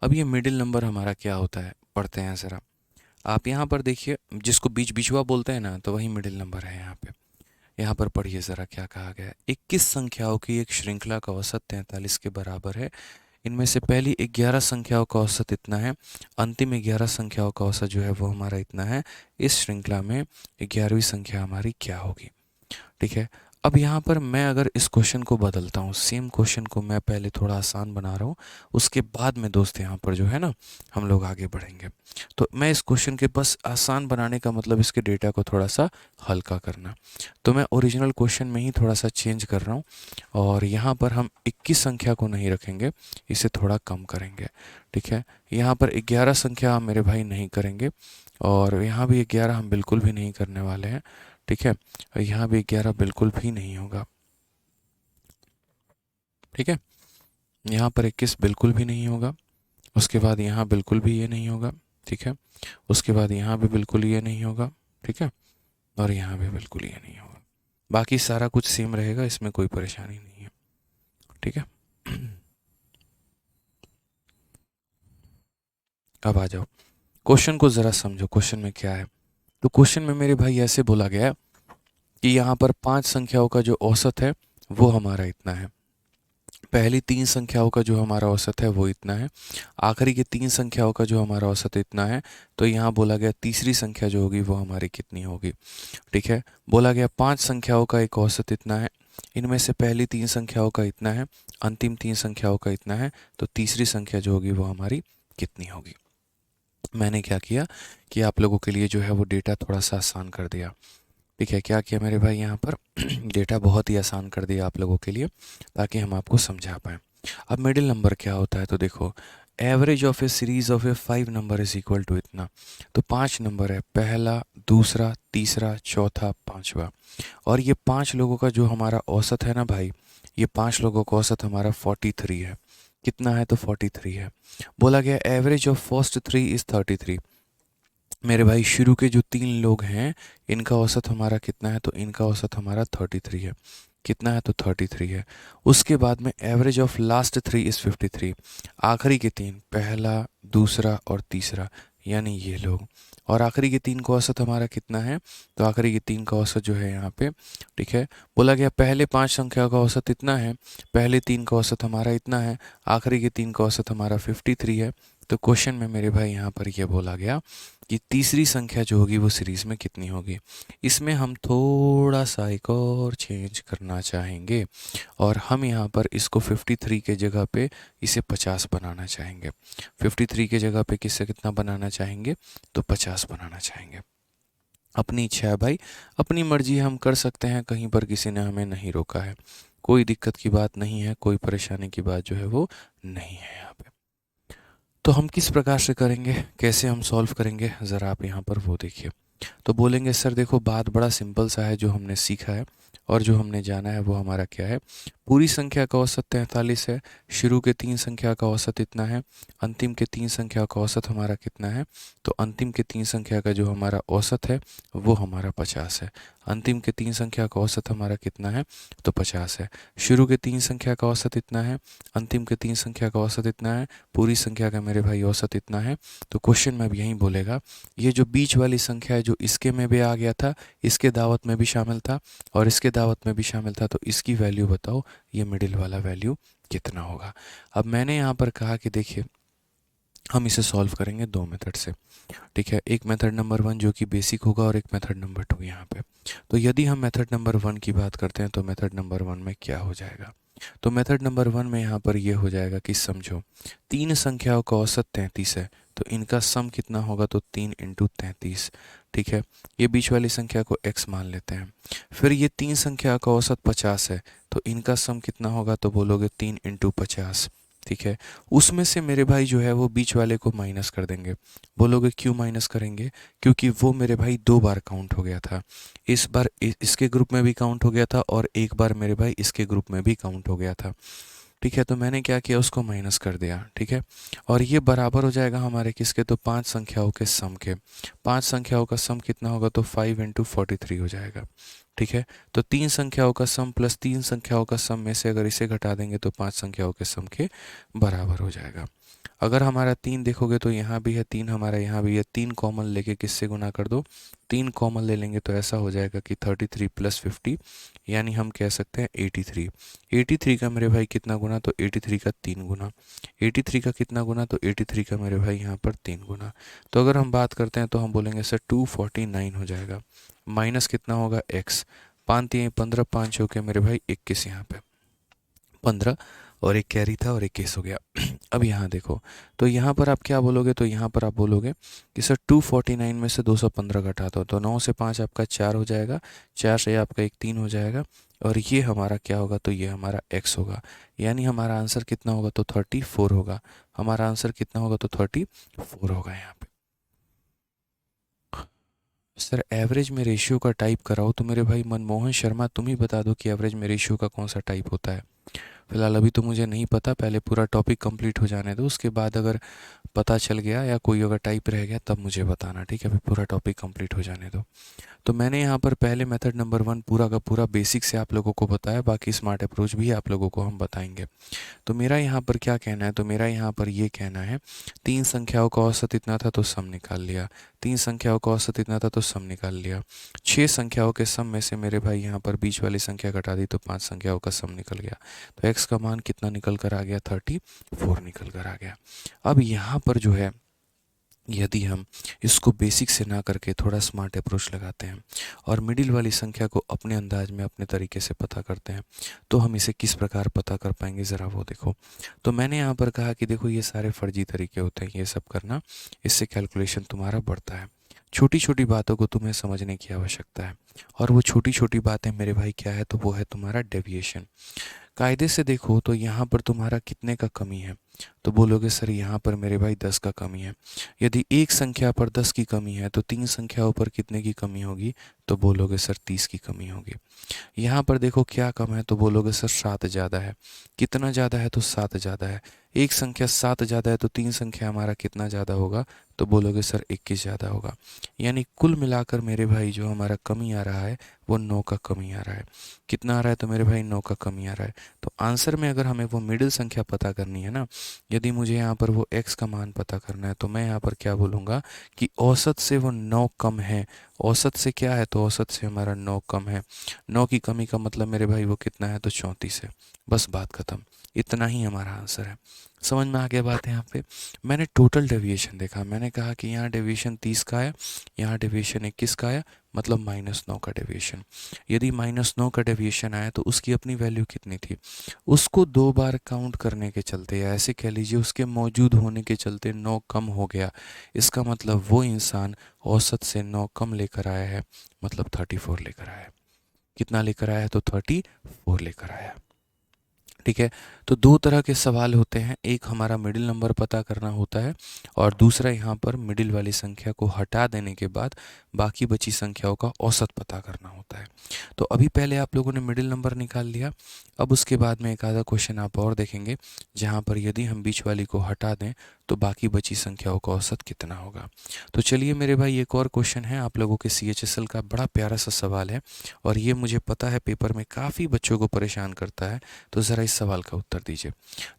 अब ये मिडिल नंबर हमारा क्या होता है, पढ़ते हैं ज़रा। आप यहाँ पर देखिए, जिसको बीच बीचवा बोलते हैं ना, तो वही मिडिल नंबर है यहाँ पे। यहाँ पर पढ़िए ज़रा क्या कहा गया है। 21 संख्याओं की एक श्रृंखला का औसत 43 के बराबर है। इनमें से पहली 11 संख्याओं का औसत इतना है, अंतिम 11 संख्याओं का औसत जो है वो हमारा इतना है। इस श्रृंखला में 11वीं संख्या हमारी क्या होगी? ठीक है, अब यहाँ पर मैं अगर इस क्वेश्चन को बदलता हूँ, सेम क्वेश्चन को मैं पहले थोड़ा आसान बना रहा हूँ, उसके बाद में दोस्त यहाँ पर जो है ना हम लोग आगे बढ़ेंगे। तो मैं इस क्वेश्चन के बस आसान बनाने का मतलब इसके डेटा को थोड़ा सा हल्का करना। तो मैं ओरिजिनल क्वेश्चन में ही थोड़ा सा चेंज कर रहा हूँ, और यहाँ पर हम 21 संख्या को नहीं रखेंगे, इसे थोड़ा कम करेंगे। ठीक है, यहाँ पर 11 संख्या हम मेरे भाई नहीं करेंगे, और यहाँ भी 11 हम बिल्कुल भी नहीं करने वाले हैं। ठीक है, और यहाँ भी 11 बिल्कुल भी नहीं होगा। ठीक है, यहाँ पर 21 बिल्कुल भी नहीं होगा, उसके बाद यहाँ बिल्कुल भी ये नहीं होगा। ठीक है, उसके बाद यहाँ भी बिल्कुल ये नहीं होगा। ठीक है, और यहाँ भी बिल्कुल ये नहीं होगा। बाकी सारा कुछ सेम रहेगा, इसमें कोई परेशानी नहीं है। ठीक है, अब आ जाओ, क्वेश्चन को ज़रा समझो, क्वेश्चन में क्या है। तो क्वेश्चन में मेरे भाई ऐसे बोला गया है कि यहाँ पर 5 संख्याओं का जो औसत है वो हमारा इतना है, पहली 3 संख्याओं का जो हमारा औसत है वो इतना है, आखिरी की 3 संख्याओं का जो हमारा औसत इतना है। तो यहाँ बोला गया तीसरी संख्या जो होगी वो हमारी कितनी होगी? ठीक है, बोला गया 5 संख्याओं का एक औसत इतना है, इनमें से पहली 3 संख्याओं का इतना है, अंतिम 3 संख्याओं का इतना है, तो तीसरी संख्या जो होगी वो हमारी कितनी होगी? मैंने क्या किया कि आप लोगों के लिए जो है वो डेटा थोड़ा सा आसान कर दिया। ठीक है, क्या किया मेरे भाई यहाँ पर डेटा बहुत ही आसान कर दिया आप लोगों के लिए, ताकि हम आपको समझा पाएँ। अब मिडिल नंबर क्या होता है, तो देखो average of a series of a 5 number is equal to इतना। तो 5 नंबर है, पहला, दूसरा, तीसरा, चौथा, पांचवा, और ये 5 लोगों का जो हमारा औसत है ना भाई, ये 5 लोगों का औसत हमारा 43 है। कितना है? तो 43 है। बोला गया एवरेज ऑफ फर्स्ट 3 इज 33। मेरे भाई शुरू के जो 3 लोग हैं इनका औसत हमारा कितना है? तो इनका औसत हमारा 33 है। कितना है? तो 33 है। उसके बाद में एवरेज ऑफ लास्ट 3 इज़ 53। आखिरी के 3, पहला, दूसरा और तीसरा, यानी ये लोग, और आखिरी के 3 का औसत हमारा कितना है? तो आखिरी के 3 का औसत जो है यहाँ पे, ठीक है, बोला गया पहले 5 संख्या का औसत इतना है, पहले 3 का औसत हमारा इतना है, आखिरी के 3 का औसत हमारा 53 है। तो क्वेश्चन में मेरे भाई यहाँ पर यह बोला गया कि तीसरी संख्या जो होगी वो सीरीज़ में कितनी होगी। इसमें हम थोड़ा सा एक और चेंज करना चाहेंगे, और हम यहाँ पर इसको 53 के जगह पे इसे 50 बनाना चाहेंगे। 53 के जगह पे किससे कितना बनाना चाहेंगे? तो 50 बनाना चाहेंगे। अपनी इच्छा है भाई, अपनी मर्जी हम कर सकते हैं, कहीं पर किसी ने हमें नहीं रोका है, कोई दिक्कत की बात नहीं है, कोई परेशानी की बात जो है वो नहीं है यहाँ पे। तो हम किस प्रकार से करेंगे, कैसे हम सॉल्व करेंगे, ज़रा आप यहाँ पर वो देखिए। तो बोलेंगे सर देखो बात बड़ा सिंपल सा है, जो हमने सीखा है और जो हमने जाना है वो हमारा क्या है, पूरी संख्या का औसत 43 है, शुरू के 3 संख्या का औसत इतना है, अंतिम के 3 संख्या का औसत हमारा कितना है, तो अंतिम के 3 संख्या का जो हमारा औसत है वो हमारा 50 है। अंतिम के 3 संख्या का औसत हमारा कितना है? तो 50 है। शुरू के 3 संख्या का औसत इतना है, अंतिम के 3 संख्या का औसत इतना है, पूरी संख्या का मेरे भाई औसत इतना है। तो क्वेश्चन में भी यही बोलेगा, ये जो बीच वाली संख्या है जो इसके में भी आ गया था, इसके दावत में भी शामिल था और इसके दावत में भी शामिल था, तो इसकी वैल्यू बताओ, ये मिडिल वाला वैल्यू कितना होगा। अब मैंने यहाँ पर कहा कि देखिए हम इसे सॉल्व करेंगे 2 मेथड से, ठीक है। एक मेथड नंबर 1 जो कि बेसिक होगा और एक मेथड नंबर 2 यहाँ पे। तो यदि हम मेथड नंबर 1 की बात करते हैं तो मेथड नंबर 1 में क्या हो जाएगा? तो मेथड नंबर 1 में यहाँ पर ये हो जाएगा कि समझो 3 संख्याओं का औसत 33 है, तो इनका सम कितना होगा? तो 3 इंटू 33, ठीक है। ये बीच वाली संख्या को x मान लेते हैं। फिर ये 3 संख्या का औसत 50 है, तो इनका सम कितना होगा? तो बोलोगे 3 इंटू 50, ठीक है। उसमें से मेरे भाई जो है वो बीच वाले को माइनस कर देंगे। बोलोगे क्यों माइनस करेंगे? क्योंकि वो मेरे भाई 2 बार काउंट हो गया था, इस बार इसके ग्रुप में भी काउंट हो गया था और एक बार मेरे भाई इसके ग्रुप में भी काउंट हो गया था, ठीक है। तो मैंने क्या किया, उसको माइनस कर दिया, ठीक है। और ये बराबर हो जाएगा हमारे किसके? तो 5 संख्याओं के सम के। 5 संख्याओं का सम कितना होगा? तो 5 इंटू 43 हो जाएगा, ठीक है। तो 3 संख्याओं का सम प्लस 3 संख्याओं का सम में से अगर इसे घटा देंगे तो 5 संख्याओं के सम के बराबर हो जाएगा। अगर हमारा 3 देखोगे तो यहाँ भी है 3, हमारा यहाँ भी है 3, कॉमन लेके किससे गुना कर दो? 3 कॉमन ले लेंगे तो ऐसा हो जाएगा कि 33 प्लस 50, यानी हम कह सकते हैं 83। 83 का मेरे भाई कितना गुना? तो 83 का 3 गुना। 83 का कितना गुना? तो 83 का मेरे भाई यहाँ पर 3 गुना। तो अगर हम बात करते हैं तो हम बोलेंगे सर 249 हो जाएगा, माइनस कितना होगा? x। 5 3 15, 5 हो के मेरे भाई 21, यहाँ पे 15 और एक कैरी था और 21 हो गया। अब यहाँ देखो, तो यहाँ पर आप क्या बोलोगे? तो यहाँ पर आप बोलोगे कि सर 249 में से 215 घटा दो, तो 9 से 5 आपका 4 हो जाएगा, 4 से आपका एक 3 हो जाएगा, और ये हमारा क्या होगा? तो ये हमारा x होगा, यानी हमारा आंसर कितना होगा? तो 34 होगा। हमारा आंसर कितना होगा? तो 34 होगा यहाँ पे। सर एवरेज में रेशियो का टाइप कराओ, तो मेरे भाई मनमोहन शर्मा तुम ही बता दो कि एवरेज में रेशियो का कौन सा टाइप होता है। फिलहाल अभी तो मुझे नहीं पता, पहले पूरा टॉपिक कंप्लीट हो जाने दो, उसके बाद अगर पता चल गया या कोई अगर टाइप रह गया तब मुझे बताना, ठीक है। अभी पूरा टॉपिक कंप्लीट हो जाने दो। तो मैंने यहाँ पर पहले मेथड नंबर 1 पूरा का पूरा बेसिक से आप लोगों को बताया, बाकी स्मार्ट अप्रोच भी आप लोगों को हम बताएंगे। तो मेरा यहाँ पर क्या कहना है? तो मेरा यहाँ पर ये कहना है 3 संख्याओं का औसत इतना था तो सम निकाल लिया, 3 संख्याओं का औसत इतना था तो सम निकाल लिया, 6 संख्याओं के सम में से मेरे भाई यहाँ पर बीच वाली संख्या घटा दी तो 5 संख्याओं का सम निकल गया। तो x का मान कितना निकल कर आ गया? 34 निकल कर आ गया। अब यहाँ पर जो है यदि हम इसको बेसिक से ना करके थोड़ा स्मार्ट अप्रोच लगाते हैं और मिडिल वाली संख्या को अपने अंदाज में अपने तरीके से पता करते हैं, तो हम इसे किस प्रकार पता कर पाएंगे, ज़रा वो देखो। तो मैंने यहाँ पर कहा कि देखो ये सारे फर्जी तरीके होते हैं ये सब करना, इससे कैलकुलेशन तुम्हारा बढ़ता है। छोटी छोटी बातों को तुम्हें समझने की आवश्यकता है, और वो छोटी छोटी बातें मेरे भाई क्या है? तो वो है तुम्हारा डेविएशन। कायदे से देखो तो यहाँ पर तुम्हारा कितने का कमी है, तो बोलोगे सर यहाँ पर मेरे भाई 10 का कमी है। यदि एक संख्या पर 10 की कमी है तो तीन संख्याओं पर कितने की कमी होगी, तो बोलोगे सर 30 की कमी होगी। यहाँ पर देखो क्या कम है, तो बोलोगे सर 7 ज़्यादा है। कितना ज़्यादा है, तो 7 ज़्यादा है। एक संख्या 7 ज़्यादा है तो तीन संख्या हमारा कितना ज़्यादा होगा, तो बोलोगे सर 21 ज़्यादा होगा। यानी कुल मिलाकर मेरे भाई जो हमारा कमी आ रहा है वो 9 का कमी आ रहा है। कितना आ रहा है, तो मेरे भाई 9 का कमी आ रहा है। तो आंसर में अगर हमें वो मिडिल संख्या पता करनी है ना, यदि मुझे यहाँ पर वो x का मान पता करना है, तो मैं यहाँ पर क्या बोलूँगा कि औसत से वो 9 कम है। औसत से क्या है, तो औसत से हमारा 9 कम है। 9 की कमी का मतलब मेरे भाई वो कितना है, तो 34 है। बस बात खत्म। इतना ही हमारा आंसर है। समझ में आ गया बात है। यहाँ पे मैंने टोटल डेविएशन देखा, मैंने कहा कि यहाँ डेविएशन 30 का है, यहाँ डेविएशन 21 का है, मतलब -9 का डेविएशन। यदि -9 का डेविएशन आया तो उसकी अपनी वैल्यू कितनी थी, उसको 2 बार काउंट करने के चलते, या ऐसे कह लीजिए उसके मौजूद होने के चलते 9 कम हो गया। इसका मतलब वो इंसान औसत से 9 कम लेकर आया है, मतलब 34 लेकर आया है। कितना लेकर आया है, तो 34 लेकर आया है। ठीक है। तो दो तरह के सवाल होते हैं, एक हमारा मिडिल नंबर पता करना होता है और दूसरा यहाँ पर मिडिल वाली संख्या को हटा देने के बाद बाकी बची संख्याओं का औसत पता करना होता है। तो अभी पहले आप लोगों ने मिडिल नंबर निकाल लिया। अब उसके बाद में एक आधा क्वेश्चन आप और देखेंगे जहाँ पर यदि हम बीच वाली को हटा दें तो बाकी बची संख्याओं का औसत कितना होगा। तो चलिए मेरे भाई एक और क्वेश्चन है आप लोगों के CHSL का, बड़ा प्यारा सा सवाल है और ये मुझे पता है पेपर में काफ़ी बच्चों को परेशान करता है। तो ज़रा इस सवाल का उत्तर दीजिए।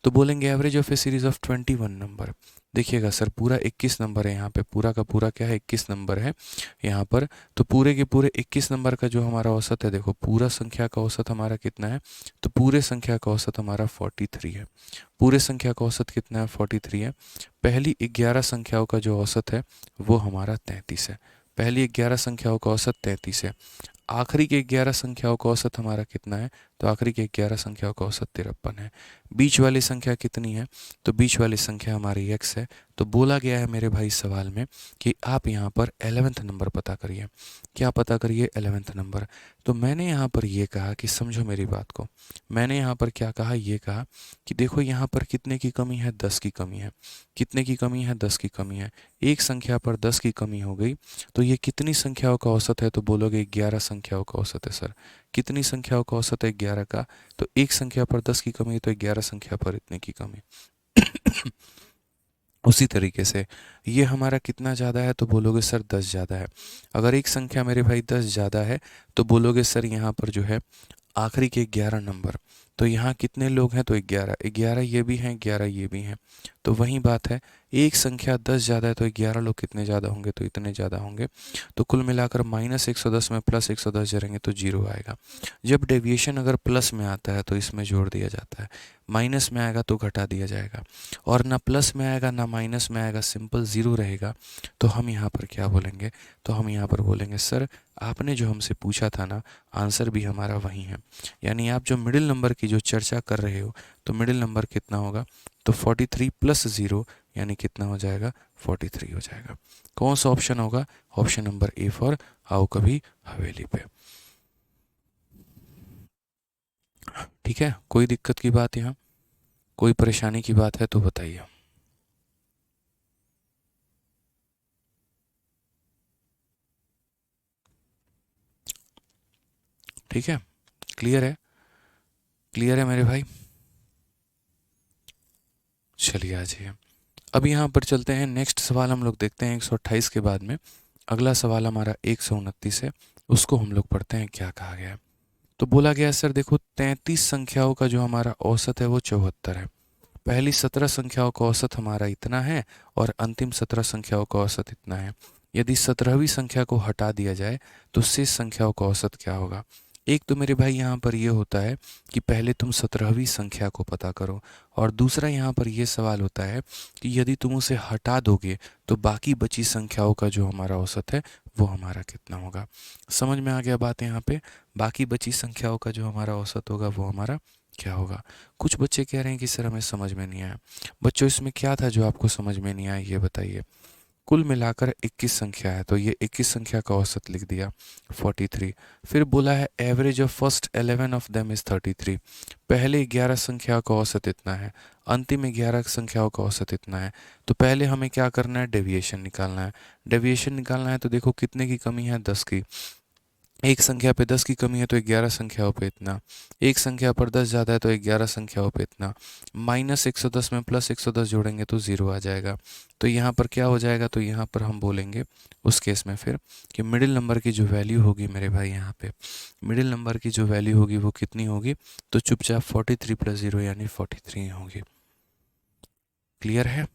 तो बोलेंगे average of a series of 21 number. देखिएगा सर पूरा 21 नंबर है, यहाँ पे पूरा का पूरा क्या है, 21 नंबर है यहाँ पर। तो पूरे के पूरे 21 नंबर का जो हमारा औसत है, देखो पूरा संख्या का औसत हमारा कितना है, तो पूरे संख्या का औसत हमारा 43 है। पूरे संख्या का औसत कितना है, 43 है। पहली 11 संख्याओं का जो औसत है वो हमारा 33 है। पहली 11 संख्याओं का औसत 33 है। आखिरी के 11 संख्याओं का औसत हमारा कितना है, तो आखिरी के 11 संख्याओं का औसत 53 है। बीच वाली संख्या कितनी है, तो बीच वाली संख्या हमारी x है। तो बोला गया है मेरे भाई सवाल में कि आप यहाँ पर 11वें नंबर पता करिए। क्या पता करिए, 11वें नंबर। तो मैंने यहाँ पर ये कहा कि समझो मेरी बात को, मैंने यहाँ पर क्या कहा, ये कहा कि देखो यहाँ पर कितने की कमी है, 10 की कमी है। कितने की कमी है, 10 की कमी है। एक संख्या पर 10 की कमी हो गई तो ये कितनी संख्याओं का औसत है, तो बोलोगे 11 संख्याओं का औसत है सर। कितनी संख्याओं का औसत है, 11 का। तो एक संख्या पर 10 की कमी है तो 11 संख्या पर इतने की कमी। उसी तरीके से ये हमारा कितना ज़्यादा है, तो बोलोगे सर 10 ज़्यादा है। अगर एक संख्या मेरे भाई 10 ज़्यादा है तो बोलोगे सर यहाँ पर जो है आखिरी के 11 नंबर। तो यहाँ कितने लोग हैं, तो 11, 11 ये भी हैं, 11 ये भी हैं। तो वही बात है, एक संख्या 10 ज़्यादा है तो 11 लोग कितने ज़्यादा होंगे, तो इतने ज़्यादा होंगे। तो कुल मिलाकर -110 में +110 जोड़ेंगे तो 0 आएगा। जब डेविएशन अगर प्लस में आता है तो इसमें जोड़ दिया जाता है, माइनस में आएगा तो घटा दिया जाएगा, और ना प्लस में आएगा ना माइनस में आएगा, सिंपल 0 रहेगा। तो हम यहाँ पर क्या बोलेंगे, तो हम यहाँ पर बोलेंगे सर आपने जो हमसे पूछा था ना, आंसर भी हमारा वही है। यानी आप जो मिडिल नंबर की जो चर्चा कर रहे हो, तो मिडिल नंबर कितना होगा, तो 43 + 0 यानी कितना हो जाएगा, 43 हो जाएगा। कौन सा ऑप्शन होगा, ऑप्शन नंबर ए फॉर आओ कभी हवेली पे। ठीक है, कोई दिक्कत की बात, यहाँ कोई परेशानी की बात है तो बताइए। ठीक है, क्लियर है, क्लियर है मेरे भाई। चलिए आ जाइए, अब यहाँ पर चलते हैं, नेक्स्ट सवाल हम लोग देखते हैं 128 के बाद में। अगला सवाल हमारा 129 है, उसको हम लोग पढ़ते हैं क्या कहा गया है। तो बोला गया सर देखो 33 संख्याओं का जो हमारा औसत है वो 74 है। पहली 17 संख्याओं का औसत हमारा इतना है और अंतिम 17 संख्याओं का औसत इतना है। यदि 17वीं संख्या को हटा दिया जाए तो शेष संख्याओं का औसत क्या होगा। एक तो मेरे भाई यहाँ पर ये होता है कि पहले तुम 17वीं संख्या को पता करो, और दूसरा यहाँ पर ये सवाल होता है कि यदि तुम उसे हटा दोगे तो बाकी बची संख्याओं का जो हमारा औसत है वो हमारा कितना होगा। समझ में आ गया बात यहाँ पे, बाकी बची संख्याओं का जो हमारा औसत होगा वो हमारा क्या होगा। कुछ बच्चे कह रहे हैं कि सर हमें समझ में नहीं आया। बच्चों इसमें क्या था जो आपको समझ में नहीं आया, ये बताइए। कुल मिलाकर 21 संख्या है, तो ये 21 संख्या का औसत लिख दिया 43। फिर बोला है average of first 11 of them is 33। पहले 11 संख्याओं का औसत इतना है, अंतिम 11 संख्याओं का औसत इतना है। तो पहले हमें क्या करना है, डेविएशन निकालना है। डेविएशन निकालना है तो देखो कितने की कमी है, 10 की। एक संख्या पे 10 की कमी है तो 11 संख्याओं पे इतना। एक संख्या पर 10 ज़्यादा है तो 11 संख्याओं पे इतना। माइनस 110 में प्लस 110 जोड़ेंगे तो 0 आ जाएगा। तो यहाँ पर क्या हो जाएगा, तो यहाँ पर हम बोलेंगे उस केस में फिर कि मिडिल नंबर की जो वैल्यू होगी मेरे भाई, यहाँ पे मिडिल नंबर की जो वैल्यू होगी वो कितनी होगी, तो चुपचाप 43 + 0 यानी 43 होगी। क्लियर है?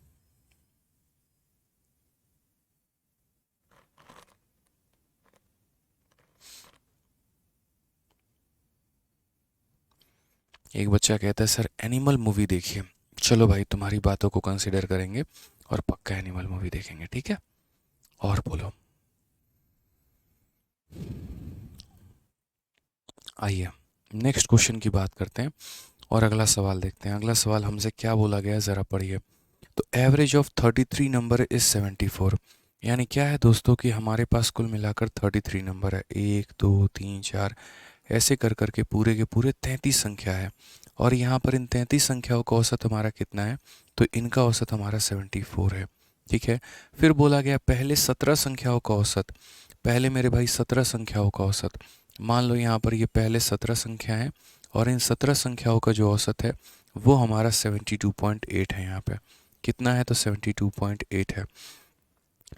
एक बच्चा कहता है सर एनिमल मूवी देखिए। चलो भाई, तुम्हारी बातों को कंसिडर करेंगे और पक्का एनिमल मूवी देखेंगे, ठीक है? और बोलो। आइए नेक्स्ट क्वेश्चन की बात करते हैं और अगला सवाल देखते हैं। अगला सवाल हमसे क्या बोला गया है, ज़रा पढ़िए। तो एवरेज ऑफ 33 नंबर इज 74। यानी क्या है दोस्तों कि हमारे पास कुल मिलाकर 33 नंबर है, 1 2 3 4 ऐसे कर करके पूरे के पूरे 33 संख्या है। और यहाँ पर इन 33 संख्याओं का औसत हमारा कितना है, तो इनका औसत हमारा 74 है, ठीक है। फिर बोला गया पहले 17 संख्याओं का औसत। पहले मेरे भाई 17 संख्याओं का औसत। मान लो यहाँ पर ये पहले 17 संख्या है और इन 17 संख्याओं का जो औसत है वो हमारा 72.8 है। यहाँ पे कितना है, तो 72.8 है।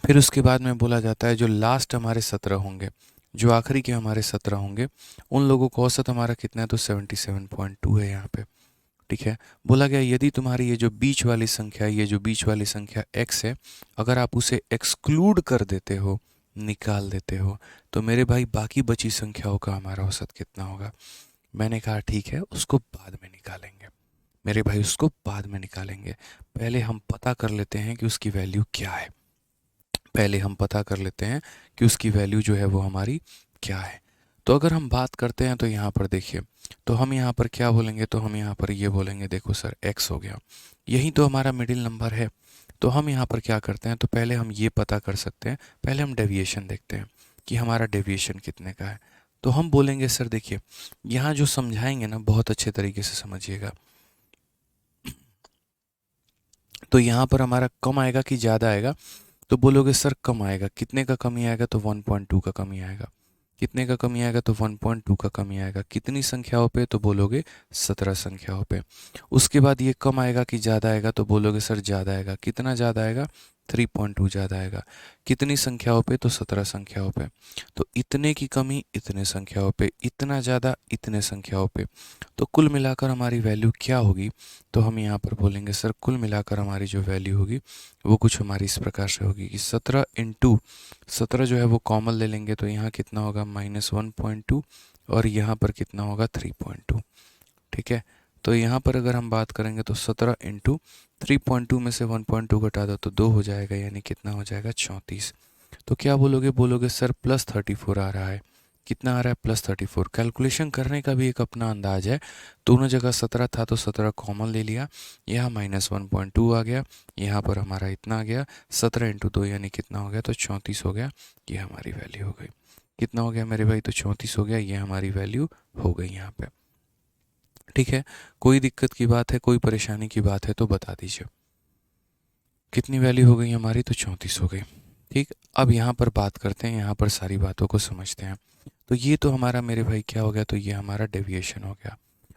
फिर उसके बाद में बोला जाता है जो लास्ट हमारे 17 होंगे, जो आखिरी के हमारे 17 होंगे, उन लोगों का औसत हमारा कितना है, तो 77.2 है यहाँ पे, ठीक है। बोला गया यदि तुम्हारी ये जो बीच वाली संख्या, ये जो बीच वाली संख्या x है, अगर आप उसे एक्सक्लूड कर देते हो, निकाल देते हो, तो मेरे भाई बाकी बची संख्याओं का हमारा औसत कितना होगा। मैंने कहा ठीक है, उसको बाद में निकालेंगे मेरे भाई, उसको बाद में निकालेंगे। पहले हम पता कर लेते हैं कि उसकी वैल्यू क्या है। पहले हम पता कर लेते हैं कि उसकी वैल्यू जो है वो हमारी क्या है। तो अगर हम बात करते हैं तो यहाँ पर देखिए, तो हम यहाँ पर क्या बोलेंगे, तो हम यहाँ पर ये बोलेंगे देखो सर x हो गया, यही तो हमारा मिडिल नंबर है। तो हम यहाँ पर क्या करते हैं, तो पहले हम ये पता कर सकते हैं, पहले हम डेविएशन देखते हैं कि हमारा डेविएशन कितने का है। तो हम बोलेंगे सर देखिए, यहाँ जो समझाएंगे ना बहुत अच्छे तरीके से समझिएगा। तो यहाँ पर हमारा कम आएगा कि ज़्यादा आएगा, तो बोलोगे सर कम आएगा। कितने का कमी आएगा, तो 1.2 का कमी आएगा। कितने का कमी आएगा, तो 1.2 का कमी आएगा। कितनी संख्याओं पे, तो बोलोगे 17 संख्याओं पे। उसके बाद ये कम आएगा कि ज़्यादा आएगा, तो बोलोगे सर ज़्यादा आएगा। कितना ज़्यादा आएगा, 3.2 ज़्यादा आएगा। कितनी संख्याओं पे, तो 17 संख्याओं पे। तो इतने की कमी इतने संख्याओं पे, इतना ज़्यादा इतने संख्याओं पे। तो कुल मिलाकर हमारी वैल्यू क्या होगी, तो हम यहाँ पर बोलेंगे सर कुल मिलाकर हमारी जो वैल्यू होगी वो कुछ हमारी इस प्रकार से होगी कि 17 इंटू 17 जो है वो कॉमन ले लेंगे, तो यहाँ कितना होगा -1.2 और यहाँ पर कितना होगा 3.2, ठीक है। तो यहाँ पर अगर हम बात करेंगे तो 17 इंटू 3.2 में से 1.2 घटा दो तो 2 हो जाएगा, यानी कितना हो जाएगा 34। तो क्या बोलोगे, बोलोगे सर +34 आ रहा है। कितना आ रहा है, +34। कैलकुलेशन करने का भी एक अपना अंदाज है। दोनों जगह 17 था तो 17 कॉमन ले लिया, यहाँ -1.2 आ गया, यहाँ पर हमारा इतना आ गया। 17 इंटू 2 यानी कितना हो गया, तो 34 हो गया। ये हमारी वैल्यू हो गई। कितना हो गया मेरे भाई, तो 34 हो गया। ये हमारी वैल्यू हो गई यहाँ पे, ठीक है। कोई दिक्कत की बात है, कोई परेशानी की बात है तो बता दीजिए। कितनी वैल्यू हो गई हमारी, तो 34 हो गई, ठीक। अब यहाँ पर बात करते हैं, यहाँ पर सारी बातों को समझते हैं। तो ये तो हमारा मेरे भाई क्या हो गया, तो ये हमारा डेविएशन हो गया।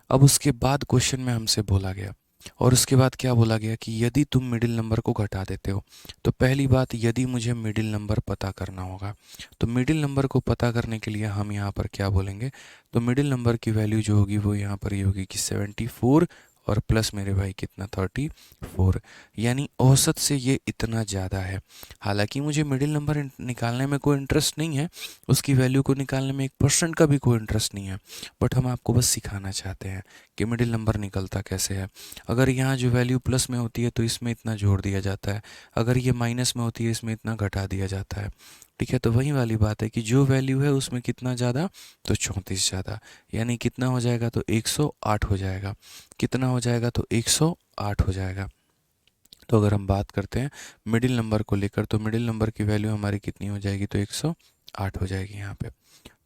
अब उसके बाद क्वेश्चन में हमसे बोला गया, और उसके बाद क्या बोला गया कि यदि तुम मिडिल नंबर को घटा देते हो, तो पहली बात यदि मुझे मिडिल नंबर पता करना होगा, तो मिडिल नंबर को पता करने के लिए हम यहाँ पर क्या बोलेंगे, तो मिडिल नंबर की वैल्यू जो होगी वो यहाँ पर ये होगी कि 74 और प्लस मेरे भाई कितना 34, यानी औसत से ये इतना ज़्यादा है। हालांकि मुझे मिडिल नंबर निकालने में कोई इंटरेस्ट नहीं है, उसकी वैल्यू को निकालने में 1% का भी कोई इंटरेस्ट नहीं है, बट हम आपको बस सिखाना चाहते हैं कि मिडिल नंबर निकलता कैसे है। अगर यहाँ जो वैल्यू प्लस में होती है तो इसमें इतना जोड़ दिया जाता है, अगर ये माइनस में होती है इसमें इतना घटा दिया जाता है, ठीक है। तो वही वाली बात है कि जो वैल्यू है उसमें कितना ज़्यादा, तो 34 ज़्यादा, यानी कितना हो जाएगा, तो 108 हो जाएगा। कितना हो जाएगा, तो 108 हो जाएगा। तो अगर हम बात करते हैं मिडिल नंबर को लेकर, तो मिडिल नंबर की वैल्यू हमारी कितनी हो जाएगी, तो 108 हो जाएगी यहाँ पे।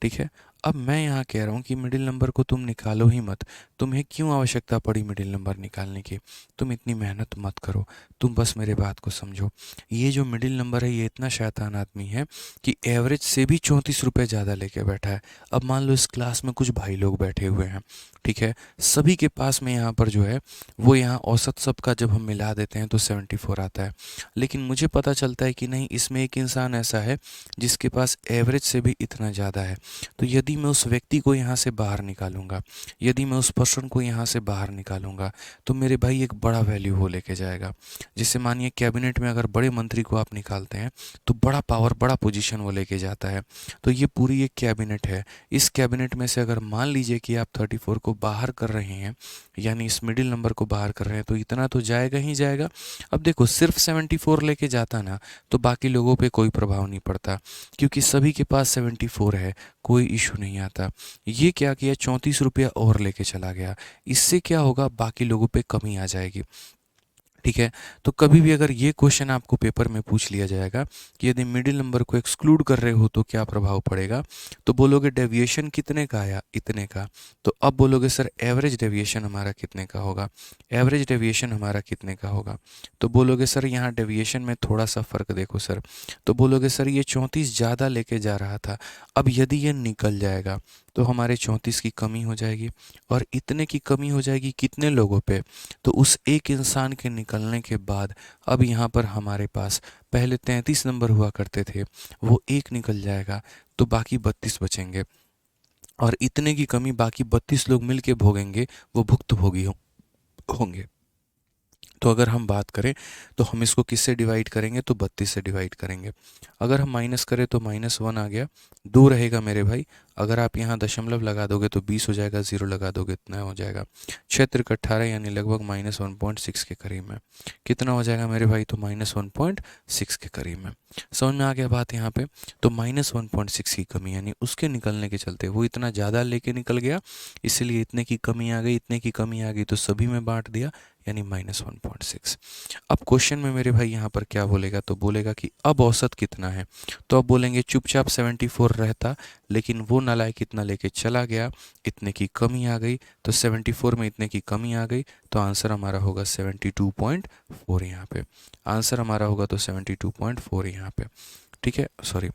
ठीक है। अब मैं यहाँ कह रहा हूँ कि मिडिल नंबर को तुम निकालो ही मत। तुम्हें क्यों आवश्यकता पड़ी मिडिल नंबर निकालने की? तुम इतनी मेहनत मत करो, तुम बस मेरे बात को समझो। ये जो मिडिल नंबर है ये इतना शैतान आदमी है कि एवरेज से भी 34 रुपये ज़्यादा लेके बैठा है। अब मान लो इस क्लास में कुछ भाई लोग बैठे हुए हैं, ठीक है, सभी के पास में यहाँ पर जो है वो यहाँ औसत सबका जब हम मिला देते हैं तो 74 आता है। लेकिन मुझे पता चलता है कि नहीं, इसमें एक इंसान ऐसा है जिसके पास एवरेज से भी इतना ज़्यादा है। तो यदि मैं उस व्यक्ति को यहाँ से बाहर निकालूंगा, यदि मैं उस पर्सन को यहाँ से बाहर निकालूंगा, तो मेरे भाई एक बड़ा वैल्यू वो लेके जाएगा। जैसे मानिए कैबिनेट में अगर बड़े मंत्री को आप निकालते हैं तो बड़ा पावर, बड़ा पोजीशन वो लेके जाता है। तो ये पूरी एक कैबिनेट है। इस कैबिनेट में से अगर मान लीजिए कि आप 34 को बाहर कर रहे हैं, यानी इस मिडिल नंबर को बाहर कर रहे हैं, तो इतना तो जाएगा ही जाएगा। अब देखो सिर्फ 74 लेके जाता ना तो बाकी लोगों पे कोई प्रभाव नहीं पड़ता, क्योंकि सभी के पास 74 है, कोई इशू नहीं आता। ये क्या किया, 34 रुपया और लेके चला गया। इससे क्या होगा, बाकी लोगों पे कमी आ जाएगी। ठीक है। तो कभी भी अगर ये क्वेश्चन आपको पेपर में पूछ लिया जाएगा कि यदि मिडिल नंबर को एक्सक्लूड कर रहे हो तो क्या प्रभाव पड़ेगा, तो बोलोगे डेविएशन कितने का आया, इतने का। तो अब बोलोगे सर एवरेज डेविएशन हमारा कितने का होगा, एवरेज डेविएशन हमारा कितने का होगा। तो बोलोगे सर यहाँ डेविएशन में थोड़ा सा फ़र्क देखो सर। तो बोलोगे सर ये 34 ज़्यादा लेके जा रहा था, अब यदि ये निकल जाएगा तो हमारे 34 की कमी हो जाएगी, और इतने की कमी हो जाएगी कितने लोगों पे, तो उस एक इंसान के निकलने के बाद अब यहाँ पर हमारे पास पहले 33 नंबर हुआ करते थे, वो एक निकल जाएगा तो बाकी 32 बचेंगे, और इतने की कमी बाकी 32 लोग मिलके भोगेंगे, वो भुक्तभोगी होंगे। तो अगर हम बात करें तो हम इसको किससे डिवाइड करेंगे, तो 32 से डिवाइड करेंगे। अगर हम माइनस करें तो -1 आ गया, 2 रहेगा मेरे भाई। अगर आप यहाँ दशमलव लगा दोगे तो 20 हो जाएगा, 0 लगा दोगे इतना हो जाएगा। क्षेत्र 18 यानी लगभग -1.6 के करीब में। कितना हो जाएगा मेरे भाई, तो -1.6 के करीब में। समझ में आ गया बात यहाँ पे। तो -1.6 की कमी यानी उसके निकलने के चलते वो इतना ज़्यादा लेके निकल गया, इसलिए इतने की कमी आ गई, इतने की कमी आ गई तो सभी में बांट दिया, यानी -1.6। अब क्वेश्चन में मेरे भाई यहाँ पर क्या बोलेगा, तो बोलेगा कि अब औसत कितना है। तो अब बोलेंगे चुपचाप 74 रहता, लेकिन वो नालायक कितना लेके चला गया, इतने की कमी आ गई, तो 74 में इतने की कमी आ गई, तो आंसर हमारा होगा 72.4 यहाँ पे। आंसर हमारा होगा तो 72.4 यहाँ पे। ठीक है, सॉरी।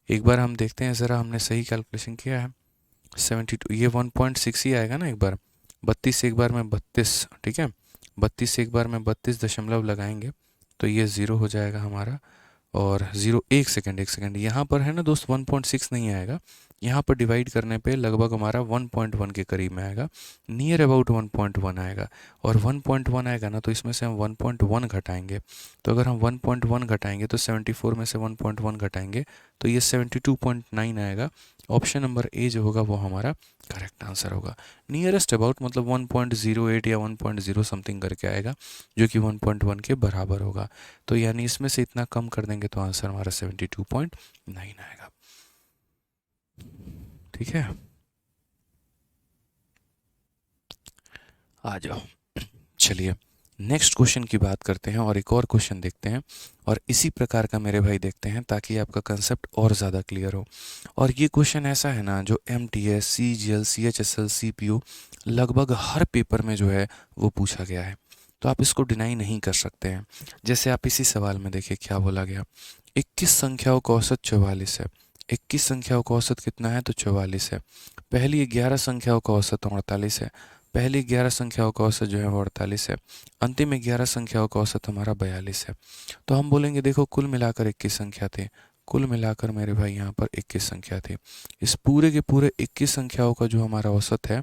एक बार हम देखते हैं ज़रा हमने सही कैलकुलेशन किया है। 72 ये 1.6 ही आएगा ना। एक बार 32 से एक बार में 32, ठीक है, 32 से एक बार में 32 दशमलव लगाएंगे तो ये 0 हो जाएगा हमारा। और 0, एक सेकेंड, एक सेकेंड, यहाँ पर है ना दोस्त 1.6 नहीं आएगा, यहाँ पर डिवाइड करने पे लगभग हमारा 1.1 के करीब में आएगा, नियर अबाउट 1.1 आएगा। और 1.1 आएगा ना तो इसमें से हम 1.1 घटाएंगे। तो अगर हम 1.1 घटाएंगे तो 74 में से 1.1 घटाएंगे तो ये 72.9 आएगा। ऑप्शन नंबर ए जो होगा वो हमारा करेक्ट आंसर होगा। नियरेस्ट अबाउट मतलब 1.08 या 1.0 समथिंग करके आएगा, जो कि 1.1 के बराबर होगा। तो यानी इसमें से इतना कम कर देंगे तो आंसर हमारा 72.9 आएगा। ठीक है, आ जाओ। चलिए नेक्स्ट क्वेश्चन की बात करते हैं और एक और क्वेश्चन देखते हैं, और इसी प्रकार का मेरे भाई देखते हैं ताकि आपका कंसेप्ट और ज़्यादा क्लियर हो। और ये क्वेश्चन ऐसा है ना जो MTS, CGL, CHSL, CPU लगभग हर पेपर में जो है वो पूछा गया है, तो आप इसको डिनाई नहीं कर सकते हैं। जैसे आप इसी सवाल में देखिए क्या बोला गया, 21 संख्याओं का औसत 44 है। 21 संख्याओं का औसत कितना है, तो 44 है। पहली 11 संख्याओं का औसत 48 है। पहली 11 संख्याओं का औसत जो है वो 48 है। अंतिम 11 संख्याओं का औसत हमारा 42 है। तो हम बोलेंगे देखो कुल मिलाकर 21 संख्या थे, कुल मिलाकर मेरे भाई यहाँ पर 21 संख्या थी। इस पूरे के पूरे 21 संख्याओं का जो हमारा औसत है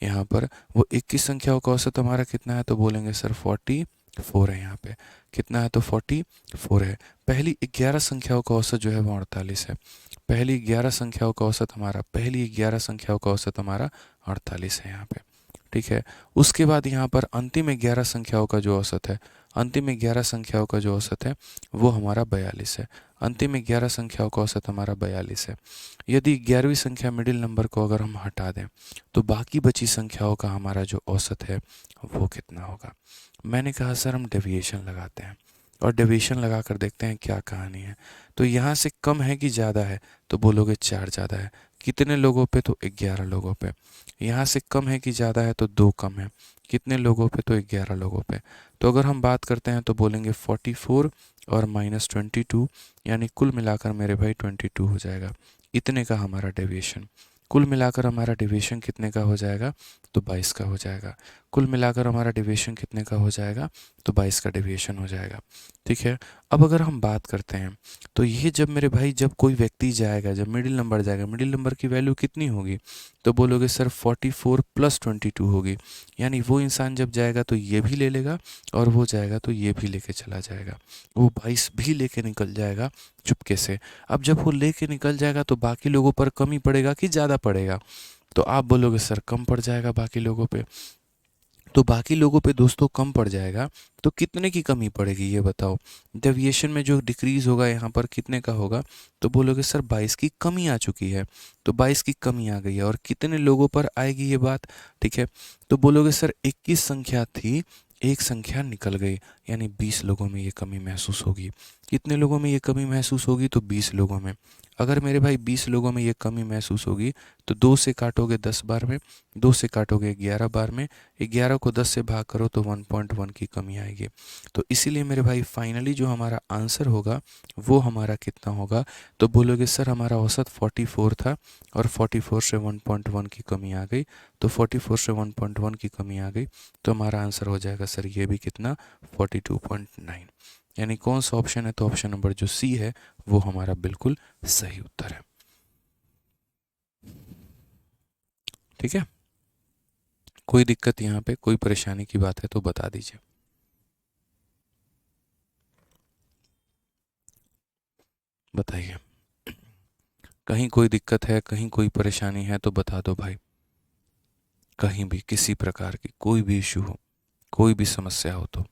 यहाँ पर, वो 21 संख्याओं का औसत हमारा कितना है, तो बोलेंगे सर 44 है। यहाँ पे कितना है, तो 44 है। पहली 11 संख्याओं का औसत जो है वो 48 है। पहली 11 संख्याओं का औसत हमारा 48 है यहाँ पे। ठीक है। उसके बाद यहाँ पर अंतिम 11 संख्याओं का जो औसत है, अंतिम 11 संख्याओं का जो औसत है वो हमारा 42 है। अंतिम 11 संख्याओं का औसत हमारा 42 है। यदि 11वीं संख्या मिडिल नंबर को अगर हम हटा दें तो बाकी बची संख्याओं का हमारा जो औसत है वो कितना होगा। मैंने कहा सर हम डेविएशन लगाते हैं और डेविएशन लगा कर देखते हैं क्या कहानी है। तो यहाँ से कम है कि ज़्यादा है, तो बोलोगे 4 ज़्यादा है। कितने लोगों पे, तो 11 लोगों पे। यहाँ से कम है कि ज़्यादा है, तो 2 कम है। कितने लोगों पे, तो 11 लोगों पे। तो अगर हम बात करते हैं तो बोलेंगे 44 और -22, यानी कुल मिलाकर मेरे भाई 22 हो जाएगा। इतने का हमारा डेविएशन। कुल मिलाकर हमारा डेविएशन कितने का हो जाएगा, तो 22 का हो जाएगा। कुल मिलाकर हमारा डेविएशन कितने का हो जाएगा, तो 22 का डेविएशन हो जाएगा। ठीक है। अब अगर हम बात करते हैं तो ये जब मेरे भाई जब कोई व्यक्ति जाएगा, जब मिडिल नंबर जाएगा, मिडिल नंबर की वैल्यू कितनी होगी, तो बोलोगे सर 44 + 22 होगी। यानी वो इंसान जब जाएगा तो ये भी ले लेगा और वो जाएगा तो ये भी लेके चला जाएगा। वो 22 भी लेके निकल जाएगा चुपके से। अब जब वो लेके निकल जाएगा तो बाकी लोगों पर कम ही पड़ेगा कि ज़्यादा पड़ेगा, तो आप बोलोगे सर कम पड़ जाएगा बाकी लोगों पे। तो बाकी लोगों पे दोस्तों कम पड़ जाएगा, तो कितने की कमी पड़ेगी ये बताओ। डेविएशन में जो डिक्रीज होगा यहाँ पर कितने का होगा, तो बोलोगे सर 22 की कमी आ चुकी है। तो 22 की कमी आ गई है और कितने लोगों पर आएगी ये बात, ठीक है। तो बोलोगे सर 21 संख्या थी, एक संख्या निकल गई, यानी 20 लोगों में ये कमी महसूस होगी। कितने लोगों में ये कमी महसूस होगी, तो 20 लोगों में। अगर मेरे भाई 20 लोगों में ये कमी महसूस होगी तो 2 से काटोगे 10 बार में, 2 से काटोगे 11 बार में, 11 को 10 से भाग करो तो 1.1 की कमी आएगी। तो इसीलिए मेरे भाई फाइनली जो हमारा आंसर होगा वो हमारा कितना होगा, तो बोलोगे सर हमारा औसत 44 था और 44 से 1.1 की कमी आ गई, तो 44 से 1.1 की कमी आ गई, तो हमारा आंसर हो जाएगा सर ये भी कितना, 42.9। यानी कौन सा ऑप्शन है, तो ऑप्शन नंबर जो सी है वो हमारा बिल्कुल सही उत्तर है। ठीक है। कोई दिक्कत यहाँ पे, कोई परेशानी की बात है तो बता दीजिए। बताइए, कहीं कोई दिक्कत है, कहीं कोई परेशानी है तो बता दो भाई। कहीं भी किसी प्रकार की कोई भी इशू हो, कोई भी समस्या हो तो।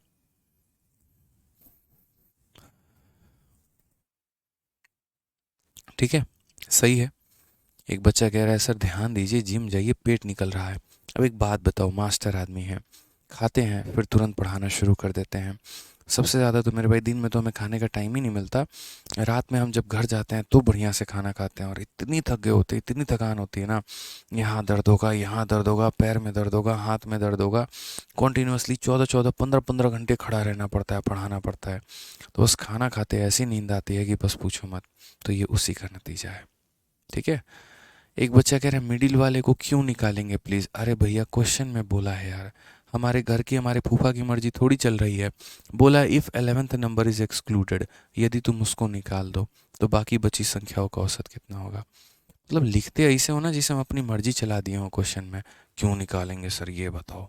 ठीक है, सही है। एक बच्चा कह रहा है सर ध्यान दीजिए, जिम जाइए, पेट निकल रहा है। अब एक बात बताओ, मास्टर आदमी है, खाते हैं फिर तुरंत पढ़ाना शुरू कर देते हैं। सबसे ज़्यादा तो मेरे भाई दिन में तो हमें खाने का टाइम ही नहीं मिलता। रात में हम जब घर जाते हैं तो बढ़िया से खाना खाते हैं और इतनी थक गए होते हैं, इतनी थकान होती है ना, यहाँ दर्द होगा, यहाँ दर्द होगा, पैर में दर्द होगा, हाथ में दर्द होगा। कॉन्टीन्यूसली 14-14, 15-15 घंटे खड़ा रहना पड़ता है, पढ़ाना पड़ता है। तो बस खाना खाते ऐसी नींद आती है कि बस पूछो मत। तो ये उसी का नतीजा है। ठीक है। एक बच्चा कह रहा है मिडिल वाले को क्यों निकालेंगे प्लीज़। अरे भैया क्वेश्चन में बोला है यार, हमारे घर की, हमारे फूफा की मर्जी थोड़ी चल रही है। बोला if 11th number is excluded, यदि तुम उसको निकाल दो तो बाकी बची संख्याओं का औसत कितना होगा। मतलब लिखते ऐसे हो ना जिसे हम अपनी मर्जी चला दिए हो क्वेश्चन में। क्यों निकालेंगे सर ये बताओ।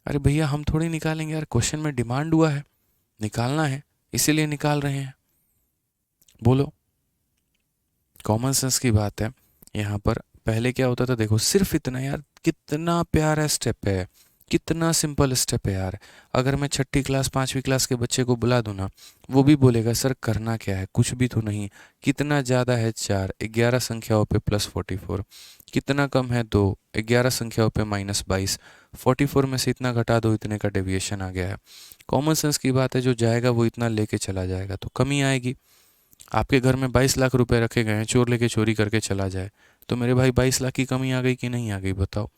अरे भैया हम थोड़ी निकालेंगे यार, क्वेश्चन में डिमांड हुआ है, निकालना है, इसीलिए निकाल रहे हैं। बोलो, कॉमन सेंस की बात है यहाँ पर। पहले क्या होता था देखो, सिर्फ इतना यार, कितना प्यारा स्टेप है, कितना सिंपल स्टेप है यार। अगर मैं 6ठी क्लास 5वीं क्लास के बच्चे को बुला दूँ ना, वो भी बोलेगा सर करना क्या है, कुछ भी तो नहीं। कितना ज़्यादा है 4, 11 संख्याओं पे +44, कितना कम है 2, 11 संख्याओं पे -22, 44 में से इतना घटा दो, इतने का डेविएशन आ गया है। कॉमन सेंस की बात है, जो जाएगा वो इतना लेके चला जाएगा तो कमी आएगी। आपके घर में 22 लाख रुपए रखे गए हैं, चोर लेके चोरी करके चला जाए तो मेरे भाई 22 लाख की कमी आ गई कि नहीं आ गई बताओ।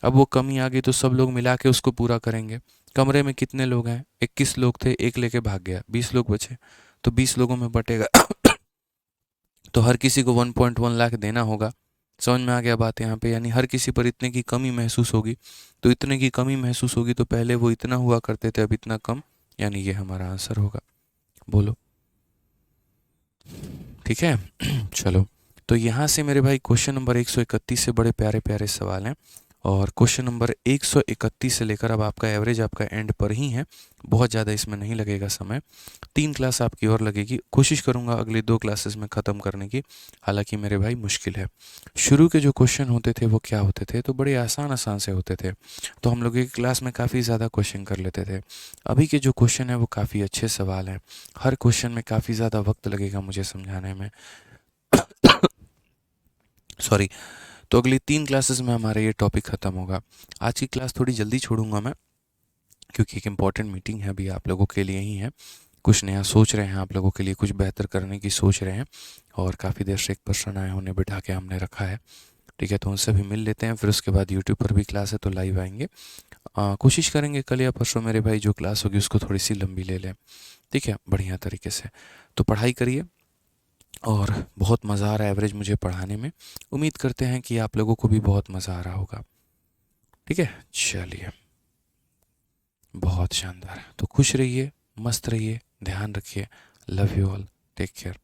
अब वो कमी आ गई तो सब लोग मिला के उसको पूरा करेंगे। कमरे में कितने लोग हैं, 21 लोग थे, एक लेके भाग गया, 20 लोग बचे, तो 20 लोगों में बटेगा तो हर किसी को 1.1 लाख देना होगा। समझ में आ गया बात यहाँ पे। यानी हर किसी पर इतने की कमी महसूस होगी, तो इतने की कमी महसूस होगी तो पहले वो इतना हुआ करते थे, अब इतना कम, यानी ये हमारा आंसर होगा। बोलो, ठीक है। चलो, तो यहाँ से मेरे भाई क्वेश्चन नंबर 131 से बड़े प्यारे प्यारे सवाल हैं और क्वेश्चन नंबर 131 से लेकर अब आपका एवरेज आपका एंड पर ही है, बहुत ज़्यादा इसमें नहीं लगेगा समय। 3 क्लास आपकी और लगेगी, कोशिश करूँगा अगली 2 क्लासेस में ख़त्म करने की, हालांकि मेरे भाई मुश्किल है। शुरू के जो क्वेश्चन होते थे वो क्या होते थे, तो बड़े आसान आसान से होते थे, तो हम लोग एक क्लास में काफ़ी ज़्यादा क्वेश्चन कर लेते थे। अभी के जो क्वेश्चन है वो काफ़ी अच्छे सवाल हैं, हर क्वेश्चन में काफ़ी ज़्यादा वक्त लगेगा मुझे समझाने में। सॉरी। तो अगली 3 क्लासेस में हमारा ये टॉपिक ख़त्म होगा। आज की क्लास थोड़ी जल्दी छोड़ूंगा मैं, क्योंकि एक इम्पॉर्टेंट मीटिंग है, अभी आप लोगों के लिए ही है, कुछ नया सोच रहे हैं आप लोगों के लिए, कुछ बेहतर करने की सोच रहे हैं, और काफ़ी देर से एक पर्सन आए, उन्हें बिठा के हमने रखा है। ठीक है, तो उनसे भी मिल लेते हैं, फिर उसके बाद यूट्यूब पर भी क्लास है तो लाइव आएंगे। कोशिश करेंगे कल या परसों मेरे भाई जो क्लास होगी उसको थोड़ी सी लंबी ले लें, ठीक है, बढ़िया तरीके से। तो पढ़ाई करिए, और बहुत मज़ा आ रहा है एवरेज मुझे पढ़ाने में, उम्मीद करते हैं कि आप लोगों को भी बहुत मज़ा आ रहा होगा। ठीक है, चलिए, बहुत शानदार। तो खुश रहिए, मस्त रहिए, ध्यान रखिए। Love you all, take care.